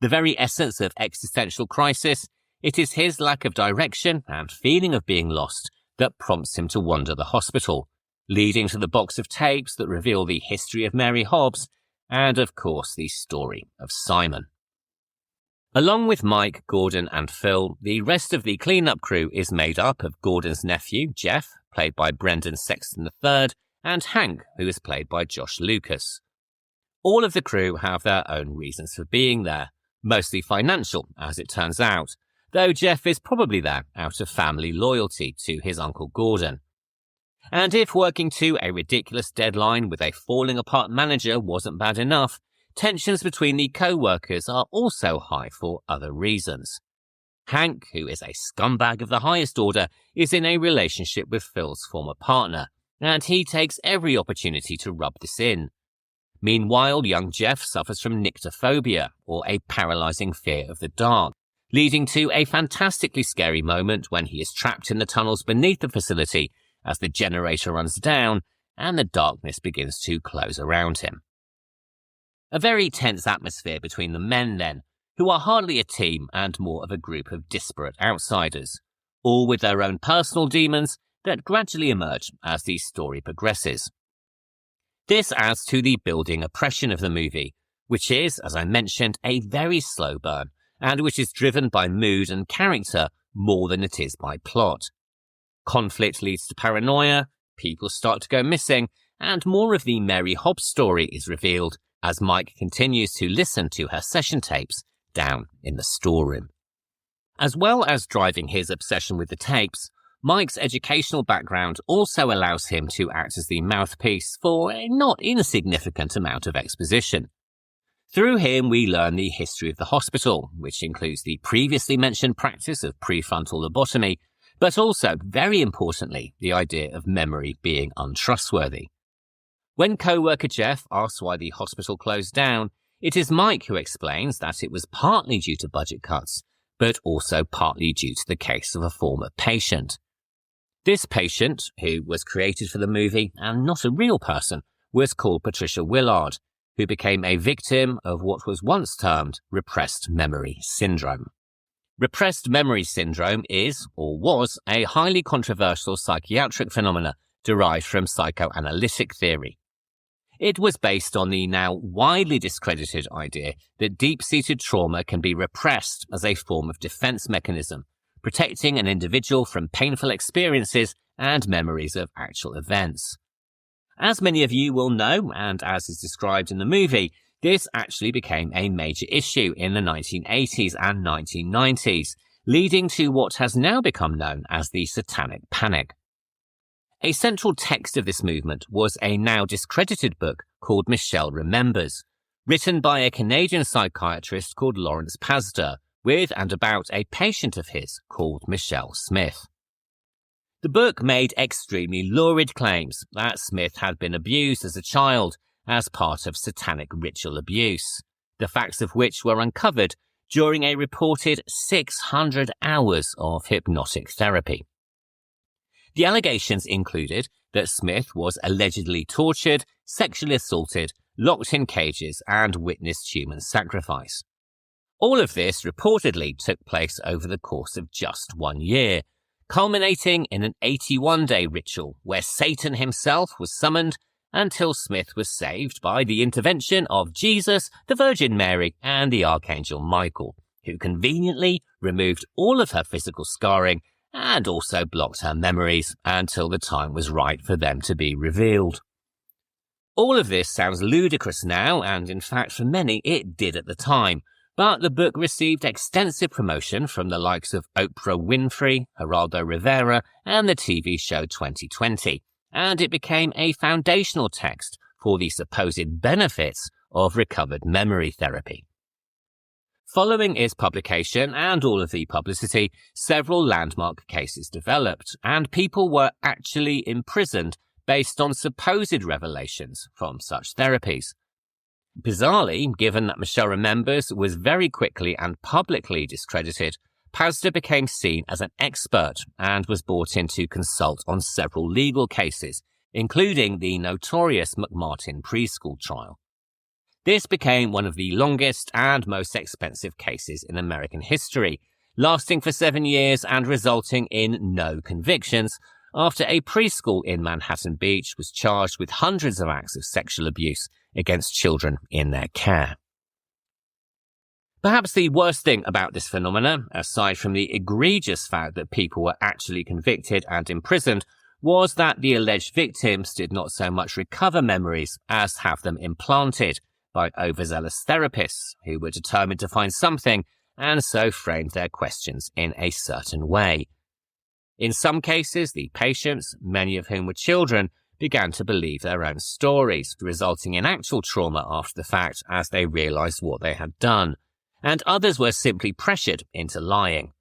The very essence of existential crisis, it is his lack of direction and feeling of being lost that prompts him to wander the hospital, leading to the box of tapes that reveal the history of Mary Hobbs and, of course, the story of Simon. Along with Mike, Gordon and Phil, the rest of the cleanup crew is made up of Gordon's nephew, Jeff, played by Brendan Sexton III, and Hank, who is played by Josh Lucas. All of the crew have their own reasons for being there, mostly financial, as it turns out, though Jeff is probably there out of family loyalty to his Uncle Gordon. And if working to a ridiculous deadline with a falling apart manager wasn't bad enough, tensions between the co-workers are also high for other reasons. Hank, who is a scumbag of the highest order, is in a relationship with Phil's former partner, and he takes every opportunity to rub this in. Meanwhile, young Jeff suffers from nyctophobia, or a paralyzing fear of the dark, leading to a fantastically scary moment when he is trapped in the tunnels beneath the facility as the generator runs down and the darkness begins to close around him. A very tense atmosphere between the men then, who are hardly a team and more of a group of disparate outsiders, all with their own personal demons that gradually emerge as the story progresses. This adds to the building oppression of the movie, which is, as I mentioned, a very slow burn, and which is driven by mood and character more than it is by plot. Conflict leads to paranoia, people start to go missing, and more of the Mary Hobbs story is revealed as Mike continues to listen to her session tapes down in the storeroom. As well as driving his obsession with the tapes, Mike's educational background also allows him to act as the mouthpiece for a not insignificant amount of exposition. Through him, we learn the history of the hospital, which includes the previously mentioned practice of prefrontal lobotomy, but also, very importantly, the idea of memory being untrustworthy. When co-worker Jeff asks why the hospital closed down, it is Mike who explains that it was partly due to budget cuts, but also partly due to the case of a former patient. This patient, who was created for the movie and not a real person, was called Patricia Willard, who became a victim of what was once termed repressed memory syndrome. Repressed memory syndrome is, or was, a highly controversial psychiatric phenomena derived from psychoanalytic theory. It was based on the now widely discredited idea that deep-seated trauma can be repressed as a form of defense mechanism, protecting an individual from painful experiences and memories of actual events. As many of you will know, and as is described in the movie, this actually became a major issue in the 1980s and 1990s, leading to what has now become known as the Satanic Panic. A central text of this movement was a now discredited book called Michelle Remembers, written by a Canadian psychiatrist called Lawrence Pazder, with and about a patient of his called Michelle Smith. The book made extremely lurid claims that Smith had been abused as a child as part of satanic ritual abuse, the facts of which were uncovered during a reported 600 hours of hypnotic therapy. The allegations included that Smith was allegedly tortured, sexually assaulted, locked in cages, and witnessed human sacrifice. All of this reportedly took place over the course of just 1 year, culminating in an 81-day ritual where Satan himself was summoned until Smith was saved by the intervention of Jesus, the Virgin Mary, and the Archangel Michael, who conveniently removed all of her physical scarring and also blocked her memories until the time was right for them to be revealed. All of this sounds ludicrous now, and in fact for many it did at the time, but the book received extensive promotion from the likes of Oprah Winfrey, Geraldo Rivera, and the TV show 2020, and it became a foundational text for the supposed benefits of recovered memory therapy. Following its publication and all of the publicity, several landmark cases developed, and people were actually imprisoned based on supposed revelations from such therapies. Bizarrely, given that Michelle Remembers was very quickly and publicly discredited, Pazder became seen as an expert and was brought in to consult on several legal cases, including the notorious McMartin preschool trial. This became one of the longest and most expensive cases in American history, lasting for 7 years and resulting in no convictions after a preschool in Manhattan Beach was charged with hundreds of acts of sexual abuse against children in their care. Perhaps the worst thing about this phenomenon, aside from the egregious fact that people were actually convicted and imprisoned, was that the alleged victims did not so much recover memories as have them implanted by overzealous therapists who were determined to find something and so framed their questions in a certain way. In some cases, the patients, many of whom were children, began to believe their own stories, resulting in actual trauma after the fact as they realized what they had done, and others were simply pressured into lying.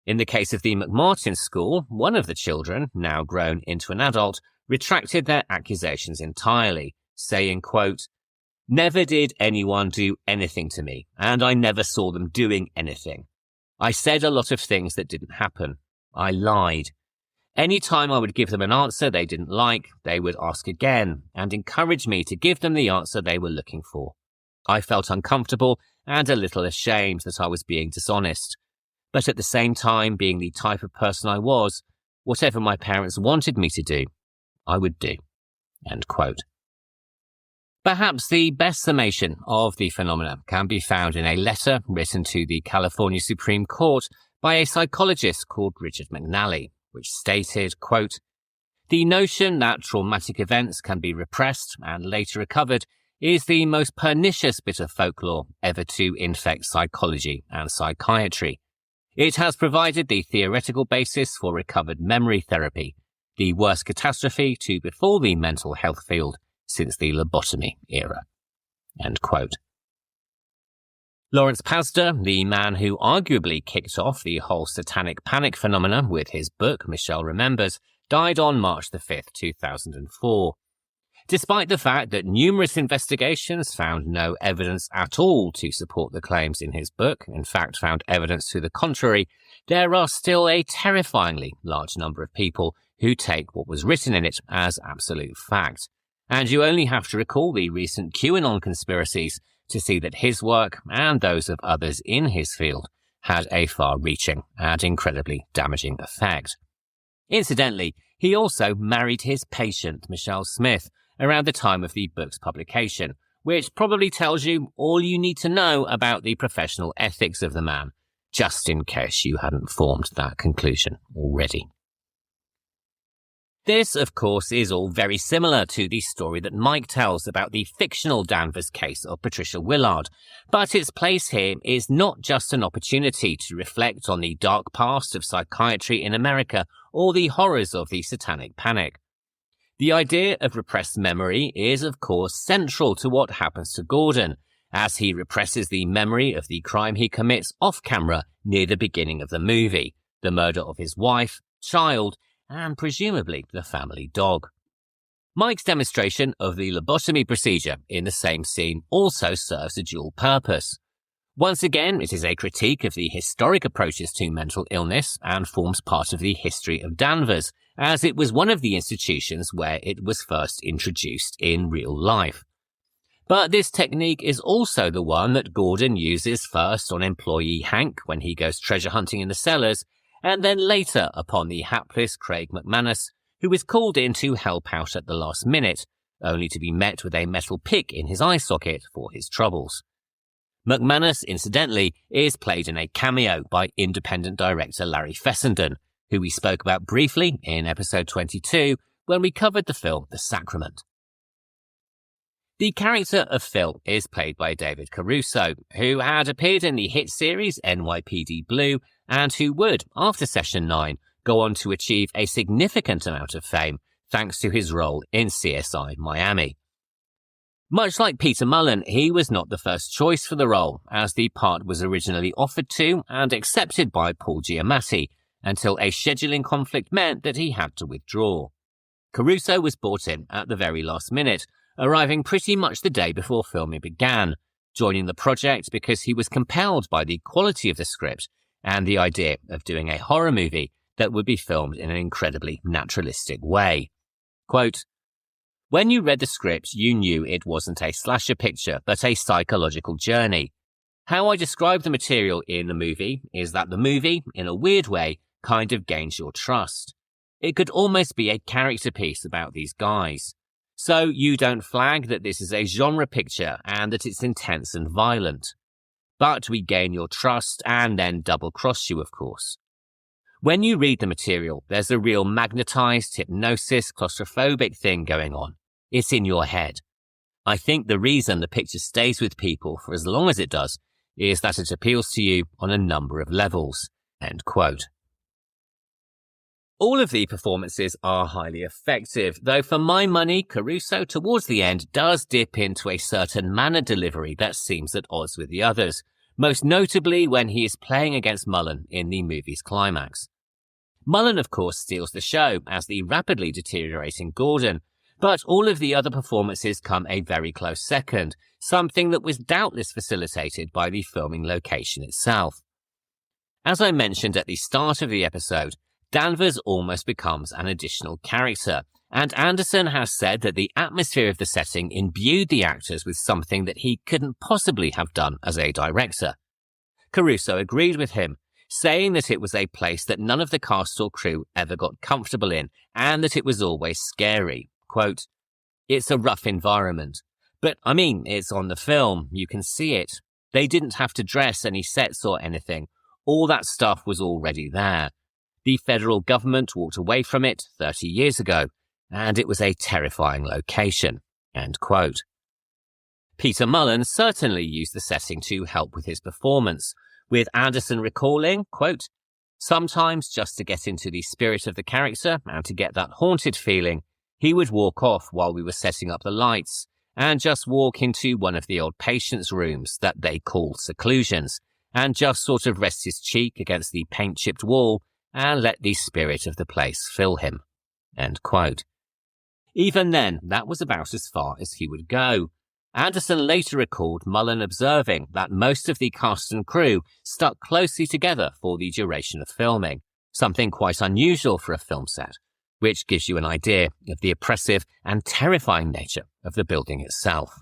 In the case of the McMartin school, one of the children, now grown into an adult, retracted their accusations entirely, saying, quote, "Never did anyone do anything to me, and I never saw them doing anything. I said a lot of things that didn't happen. I lied. Any time I would give them an answer they didn't like, they would ask again and encourage me to give them the answer they were looking for. I felt uncomfortable and a little ashamed that I was being dishonest. But at the same time, being the type of person I was, whatever my parents wanted me to do, I would do." End quote. Perhaps the best summation of the phenomenon can be found in a letter written to the California Supreme Court by a psychologist called Richard McNally, which stated, quote, "The notion that traumatic events can be repressed and later recovered is the most pernicious bit of folklore ever to infect psychology and psychiatry. It has provided the theoretical basis for recovered memory therapy, the worst catastrophe to befall the mental health field since the lobotomy era." End quote. Lawrence Pazder, the man who arguably kicked off the whole satanic panic phenomenon with his book Michelle Remembers, died on March 5th, 2004. Despite the fact that numerous investigations found no evidence at all to support the claims in his book, in fact found evidence to the contrary, there are still a terrifyingly large number of people who take what was written in it as absolute fact. And you only have to recall the recent QAnon conspiracies to see that his work, and those of others in his field, had a far-reaching and incredibly damaging effect. Incidentally, he also married his patient, Michelle Smith, around the time of the book's publication, which probably tells you all you need to know about the professional ethics of the man, just in case you hadn't formed that conclusion already. This, of course, is all very similar to the story that Mike tells about the fictional Danvers case of Patricia Willard, but its place here is not just an opportunity to reflect on the dark past of psychiatry in America or the horrors of the satanic panic. The idea of repressed memory is, of course, central to what happens to Gordon, as he represses the memory of the crime he commits off-camera near the beginning of the movie, the murder of his wife, child, and presumably the family dog. Mike's demonstration of the lobotomy procedure in the same scene also serves a dual purpose. Once again, it is a critique of the historic approaches to mental illness and forms part of the history of Danvers, as it was one of the institutions where it was first introduced in real life. But this technique is also the one that Gordon uses first on employee Hank when he goes treasure hunting in the cellars, and then later upon the hapless Craig McManus, who is called in to help out at the last minute, only to be met with a metal pick in his eye socket for his troubles. McManus, incidentally, is played in a cameo by independent director Larry Fessenden, who we spoke about briefly in episode 22 when we covered the film The Sacrament. The character of Phil is played by David Caruso, who had appeared in the hit series NYPD Blue and who would, after Session 9, go on to achieve a significant amount of fame thanks to his role in CSI Miami. Much like Peter Mullan, he was not the first choice for the role, as the part was originally offered to and accepted by Paul Giamatti, until a scheduling conflict meant that he had to withdraw. Caruso was brought in at the very last minute, arriving pretty much the day before filming began, joining the project because he was compelled by the quality of the script and the idea of doing a horror movie that would be filmed in an incredibly naturalistic way. Quote, "When you read the script, you knew it wasn't a slasher picture, but a psychological journey. How I describe the material in the movie is that the movie, in a weird way, kind of gains your trust. It could almost be a character piece about these guys. So you don't flag that this is a genre picture and that it's intense and violent. But we gain your trust and then double-cross you, of course. When you read the material, there's a real magnetized, hypnosis, claustrophobic thing going on. It's in your head. I think the reason the picture stays with people for as long as it does is that it appeals to you on a number of levels." End quote. All of the performances are highly effective, though for my money, Caruso towards the end does dip into a certain manner delivery that seems at odds with the others, most notably when he is playing against Mullan in the movie's climax. Mullan, of course, steals the show as the rapidly deteriorating Gordon, but all of the other performances come a very close second, something that was doubtless facilitated by the filming location itself. As I mentioned at the start of the episode, Danvers almost becomes an additional character, and Anderson has said that the atmosphere of the setting imbued the actors with something that he couldn't possibly have done as a director. Caruso agreed with him, saying that it was a place that none of the cast or crew ever got comfortable in, and that it was always scary. Quote, "It's a rough environment, but I mean, it's on the film, you can see it. They didn't have to dress any sets or anything. All that stuff was already there. The federal government walked away from it 30 years ago, and it was a terrifying location." End quote. Peter Mullan certainly used the setting to help with his performance, with Anderson recalling, quote, "Sometimes just to get into the spirit of the character and to get that haunted feeling, he would walk off while we were setting up the lights and just walk into one of the old patients' rooms that they call seclusions and just sort of rest his cheek against the paint-chipped wall and let the spirit of the place fill him." End quote. Even then, that was about as far as he would go. Anderson later recalled Mullan observing that most of the cast and crew stuck closely together for the duration of filming, something quite unusual for a film set, which gives you an idea of the oppressive and terrifying nature of the building itself.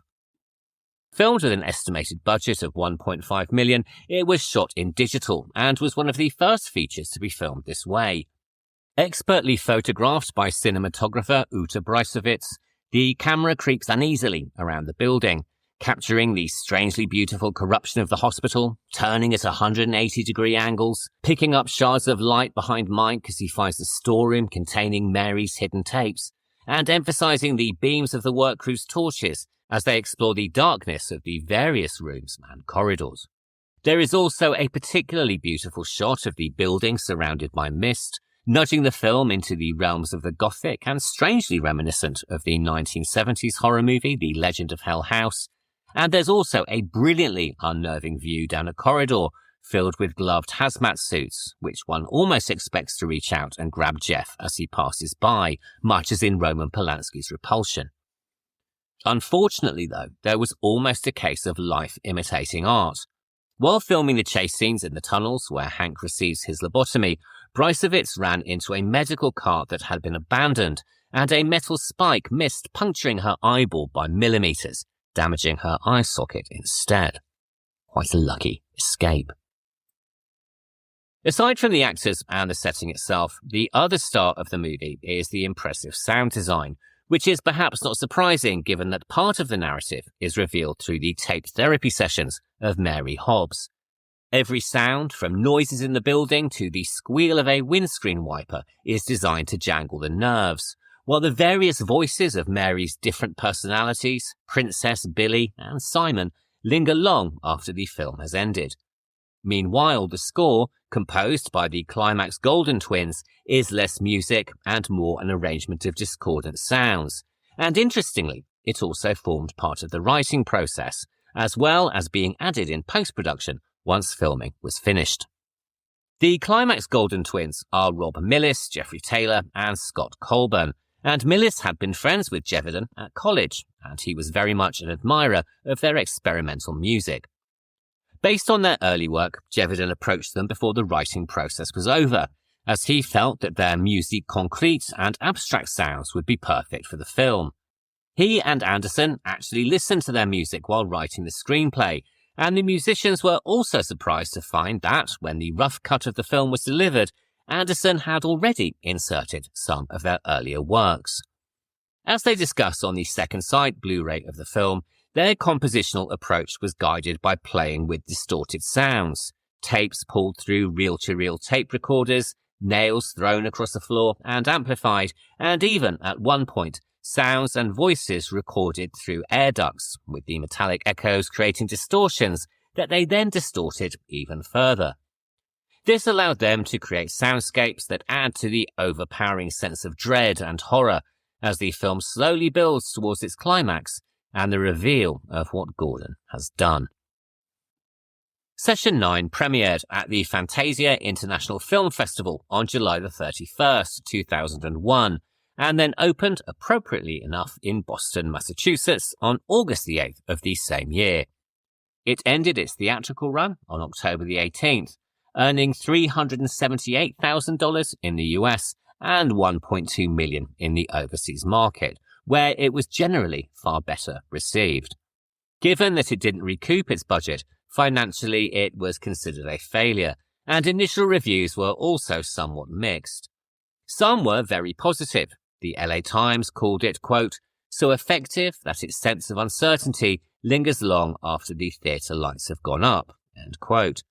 Filmed with an estimated budget of $1.5 million, it was shot in digital and was one of the first features to be filmed this way. Expertly photographed by cinematographer Uta Brysovitz, the camera creeps uneasily around the building, capturing the strangely beautiful corruption of the hospital, turning at 180-degree angles, picking up shards of light behind Mike as he finds the storeroom containing Mary's hidden tapes, and emphasizing the beams of the work crew's torches as they explore the darkness of the various rooms and corridors. There is also a particularly beautiful shot of the building surrounded by mist, nudging the film into the realms of the Gothic and strangely reminiscent of the 1970s horror movie The Legend of Hell House, And there's also a brilliantly unnerving view down a corridor filled with gloved hazmat suits, which one almost expects to reach out and grab Jeff as he passes by, much as in Roman Polanski's Repulsion. Unfortunately, though, there was almost a case of life imitating art. While filming the chase scenes in the tunnels where Hank receives his lobotomy, Brysowitz ran into a medical cart that had been abandoned, and a metal spike missed puncturing her eyeball by millimeters, damaging her eye socket instead. Quite a lucky escape. Aside from the actors and the setting itself, the other star of the movie is the impressive sound design, which is perhaps not surprising given that part of the narrative is revealed through the taped therapy sessions of Mary Hobbs. Every sound, from noises in the building to the squeal of a windscreen wiper, is designed to jangle the nerves, while the various voices of Mary's different personalities, Princess, Billy, and Simon, linger long after the film has ended. Meanwhile, the score, composed by the Climax Golden Twins, is less music and more an arrangement of discordant sounds, and interestingly, it also formed part of the writing process, as well as being added in post-production once filming was finished. The Climax Golden Twins are Rob Millis, Jeffrey Taylor, and Scott Colburn, and Millis had been friends with Gevedon at college, and he was very much an admirer of their experimental music. Based on their early work, Gevedon approached them before the writing process was over, as he felt that their musique concrete and abstract sounds would be perfect for the film. He and Anderson actually listened to their music while writing the screenplay, and the musicians were also surprised to find that, when the rough cut of the film was delivered, Anderson had already inserted some of their earlier works. As they discuss on the second sight Blu-ray of the film, their compositional approach was guided by playing with distorted sounds, tapes pulled through reel-to-reel tape recorders, nails thrown across the floor and amplified, and even, at one point, sounds and voices recorded through air ducts, with the metallic echoes creating distortions that they then distorted even further. This allowed them to create soundscapes that add to the overpowering sense of dread and horror as the film slowly builds towards its climax and the reveal of what Gordon has done. Session 9 premiered at the Fantasia International Film Festival on July the 31st, 2001, and then opened, appropriately enough, in Boston, Massachusetts on August the 8th of the same year. It ended its theatrical run on October the 18th, earning $378,000 in the US and $1.2 million in the overseas market, where it was generally far better received. Given that it didn't recoup its budget, financially it was considered a failure, and initial reviews were also somewhat mixed. Some were very positive. The LA Times called it, quote, so effective that its sense of uncertainty lingers long after the theatre lights have gone up, end quote.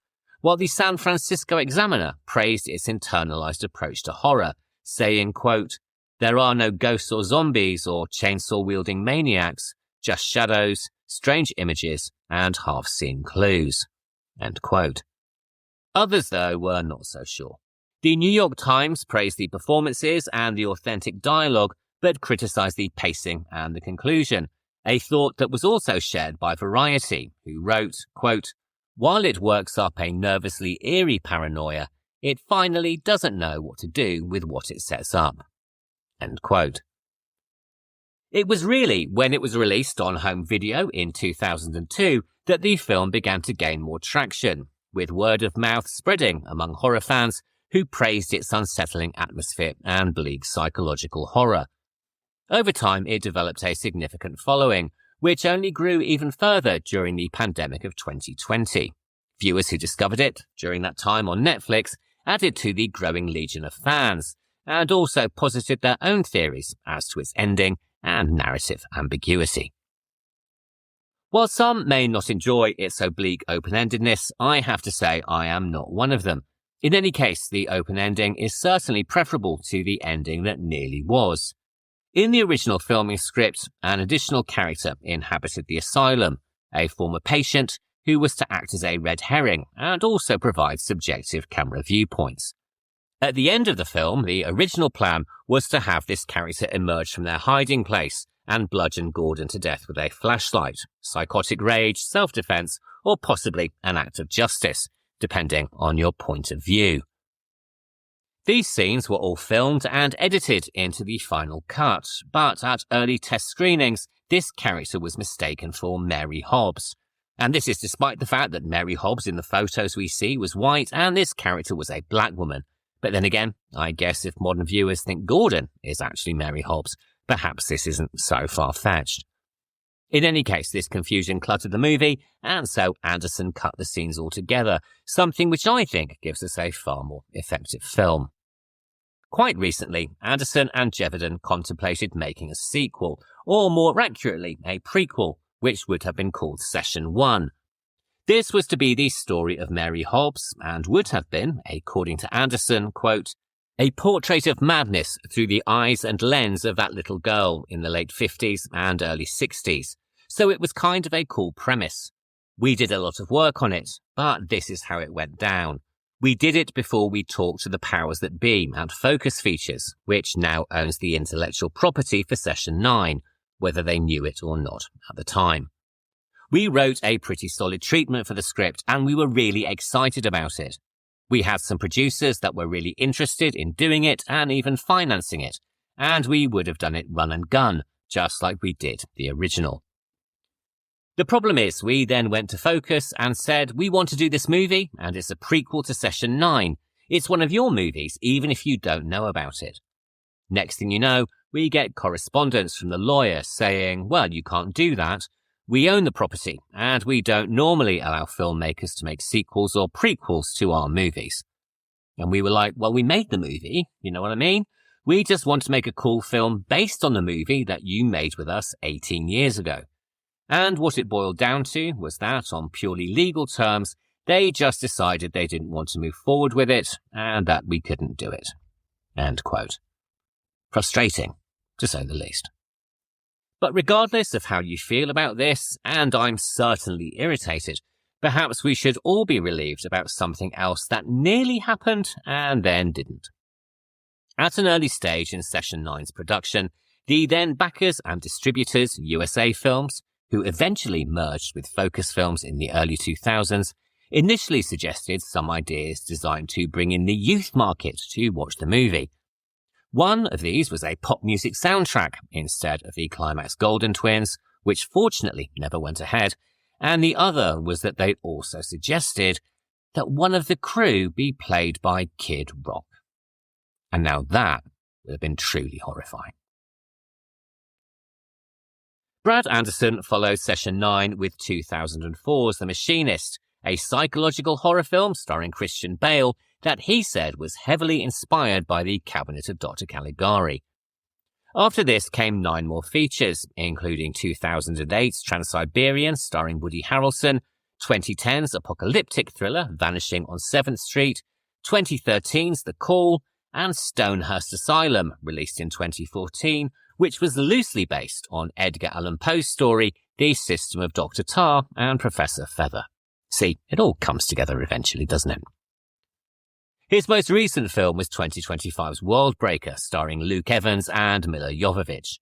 While the San Francisco Examiner praised its internalized approach to horror, saying, quote, there are no ghosts or zombies or chainsaw-wielding maniacs, just shadows, strange images, and half-seen clues, end quote. Others, though, were not so sure. The New York Times praised the performances and the authentic dialogue, but criticized the pacing and the conclusion, a thought that was also shared by Variety, who wrote, quote, while it works up a nervously eerie paranoia, it finally doesn't know what to do with what it sets up, end quote. It was really when it was released on home video in 2002 that the film began to gain more traction, with word of mouth spreading among horror fans who praised its unsettling atmosphere and bleak psychological horror. Over time, it developed a significant following, which only grew even further during the pandemic of 2020. Viewers who discovered it during that time on Netflix added to the growing legion of fans, and also posited their own theories as to its ending and narrative ambiguity. While some may not enjoy its oblique open-endedness, I have to say I am not one of them. In any case, the open ending is certainly preferable to the ending that nearly was. In the original filming script, an additional character inhabited the asylum, a former patient who was to act as a red herring and also provide subjective camera viewpoints. At the end of the film, the original plan was to have this character emerge from their hiding place and bludgeon Gordon to death with a flashlight, psychotic rage, self-defense, or possibly an act of justice, depending on your point of view. These scenes were all filmed and edited into the final cut, but at early test screenings, this character was mistaken for Mary Hobbs. And this is despite the fact that Mary Hobbs in the photos we see was white and this character was a black woman. But then again, I guess if modern viewers think Gordon is actually Mary Hobbs, perhaps this isn't so far-fetched. In any case, this confusion cluttered the movie, and so Anderson cut the scenes altogether, something which I think gives us a far more effective film. Quite recently, Anderson and Gevedon contemplated making a sequel, or more accurately, a prequel, which would have been called Session 1. This was to be the story of Mary Hobbs, and would have been, according to Anderson, quote, a portrait of madness through the eyes and lens of that little girl in the late 50s and early 60s. So it was kind of a cool premise. We did a lot of work on it, but this is how it went down. We did it before we talked to the powers that be at Focus Features, which now owns the intellectual property for Session 9, whether they knew it or not at the time. We wrote a pretty solid treatment for the script and we were really excited about it. We had some producers that were really interested in doing it and even financing it, and we would have done it run and gun, just like we did the original. The problem is, we then went to Focus and said, we want to do this movie, and it's a prequel to Session 9. It's one of your movies, even if you don't know about it. Next thing you know, we get correspondence from the lawyer saying, well, you can't do that. We own the property, and we don't normally allow filmmakers to make sequels or prequels to our movies. And we were like, well, we made the movie, you know what I mean? We just want to make a cool film based on the movie that you made with us 18 years ago. And what it boiled down to was that, on purely legal terms, they just decided they didn't want to move forward with it, and that we couldn't do it. End quote. Frustrating, to say the least. But regardless of how you feel about this, and I'm certainly irritated, perhaps we should all be relieved about something else that nearly happened and then didn't. At an early stage in Session 9's production, the then backers and distributors USA Films, who eventually merged with Focus Films in the early 2000s, initially suggested some ideas designed to bring in the youth market to watch the movie. One of these was a pop music soundtrack instead of the Climax Golden Twins, which fortunately never went ahead, and the other was that they also suggested that one of the crew be played by Kid Rock. And now that would have been truly horrifying. Brad Anderson follows Session 9 with 2004's The Machinist, a psychological horror film starring Christian Bale that he said was heavily inspired by the Cabinet of Dr. Caligari. After this came 9 more features, including 2008's Trans-Siberian starring Woody Harrelson, 2010's apocalyptic thriller Vanishing on 7th Street, 2013's The Call, and Stonehurst Asylum, released in 2014, which was loosely based on Edgar Allan Poe's story The System of Dr. Tarr and Professor Feather. See, it all comes together eventually, doesn't it? His most recent film was 2025's Worldbreaker, starring Luke Evans and Milla Jovovich.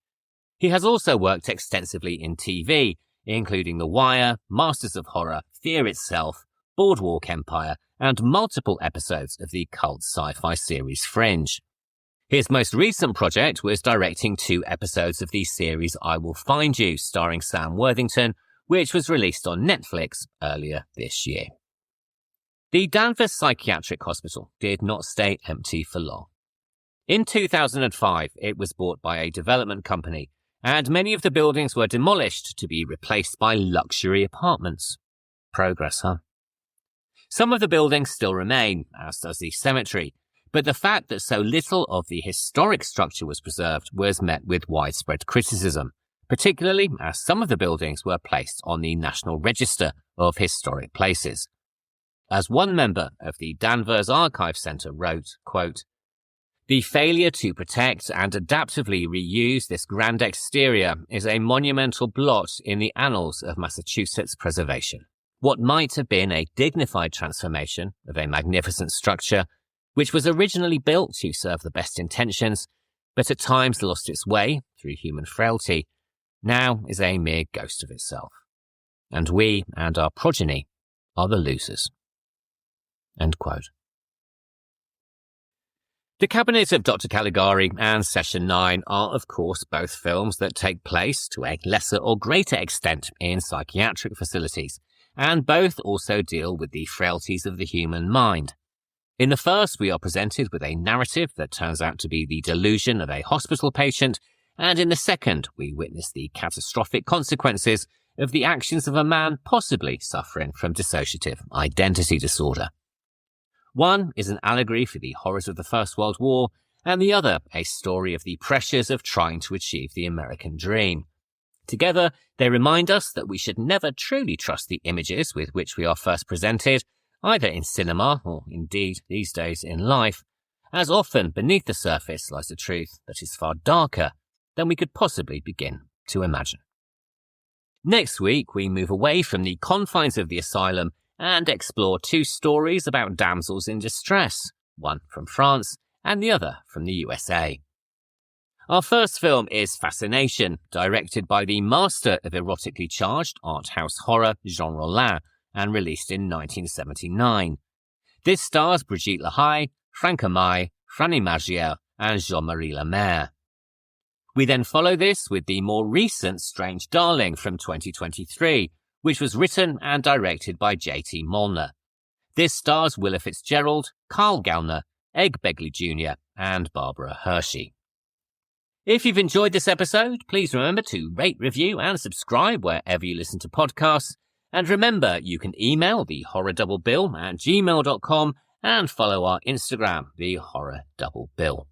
He has also worked extensively in TV, including The Wire, Masters of Horror, Fear Itself, Boardwalk Empire, and multiple episodes of the cult sci-fi series Fringe. His most recent project was directing 2 episodes of the series I Will Find You, starring Sam Worthington, which was released on Netflix earlier this year. The Danvers Psychiatric Hospital did not stay empty for long. In 2005, it was bought by a development company, and many of the buildings were demolished to be replaced by luxury apartments. Progress, huh? Some of the buildings still remain, as does the cemetery, but the fact that so little of the historic structure was preserved was met with widespread criticism, particularly as some of the buildings were placed on the National Register of Historic Places. As one member of the Danvers Archive Centre wrote, quote, "The failure to protect and adaptively reuse this grand exterior is a monumental blot in the annals of Massachusetts preservation. What might have been a dignified transformation of a magnificent structure, which was originally built to serve the best intentions, but at times lost its way through human frailty, now is a mere ghost of itself. And we and our progeny are the losers." End quote. The Cabinet of Dr. Caligari and Session 9 are, of course, both films that take place, to a lesser or greater extent, in psychiatric facilities, and both also deal with the frailties of the human mind. In the first, we are presented with a narrative that turns out to be the delusion of a hospital patient, and in the second, we witness the catastrophic consequences of the actions of a man possibly suffering from dissociative identity disorder. One is an allegory for the horrors of the First World War, and the other a story of the pressures of trying to achieve the American dream. Together, they remind us that we should never truly trust the images with which we are first presented, either in cinema or indeed these days in life, as often beneath the surface lies a truth that is far darker than we could possibly begin to imagine. Next week, we move away from the confines of the asylum and explore two stories about damsels in distress, one from France and the other from the USA. Our first film is Fascination, directed by the master of erotically charged art house horror Jean Rollin and released in 1979. This stars Brigitte Lahaye, Franck Amai, Franny Magier and Jean-Marie Lemaire. We then follow this with the more recent Strange Darling from 2023, which was written and directed by J.T. Molnar. This stars Willa Fitzgerald, Carl Gallner, Egg Begley Jr. and Barbara Hershey. If you've enjoyed this episode, please remember to rate, review and subscribe wherever you listen to podcasts. And remember, you can email the Horror Double Bill at gmail.com and follow our Instagram, the Horror Double Bill.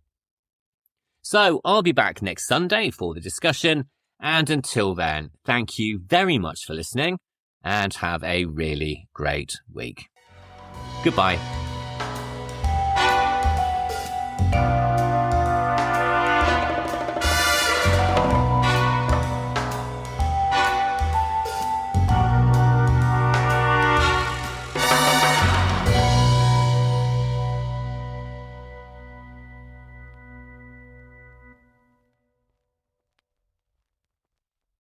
So I'll be back next Sunday for the discussion, and until then, thank you very much for listening and have a really great week. Goodbye.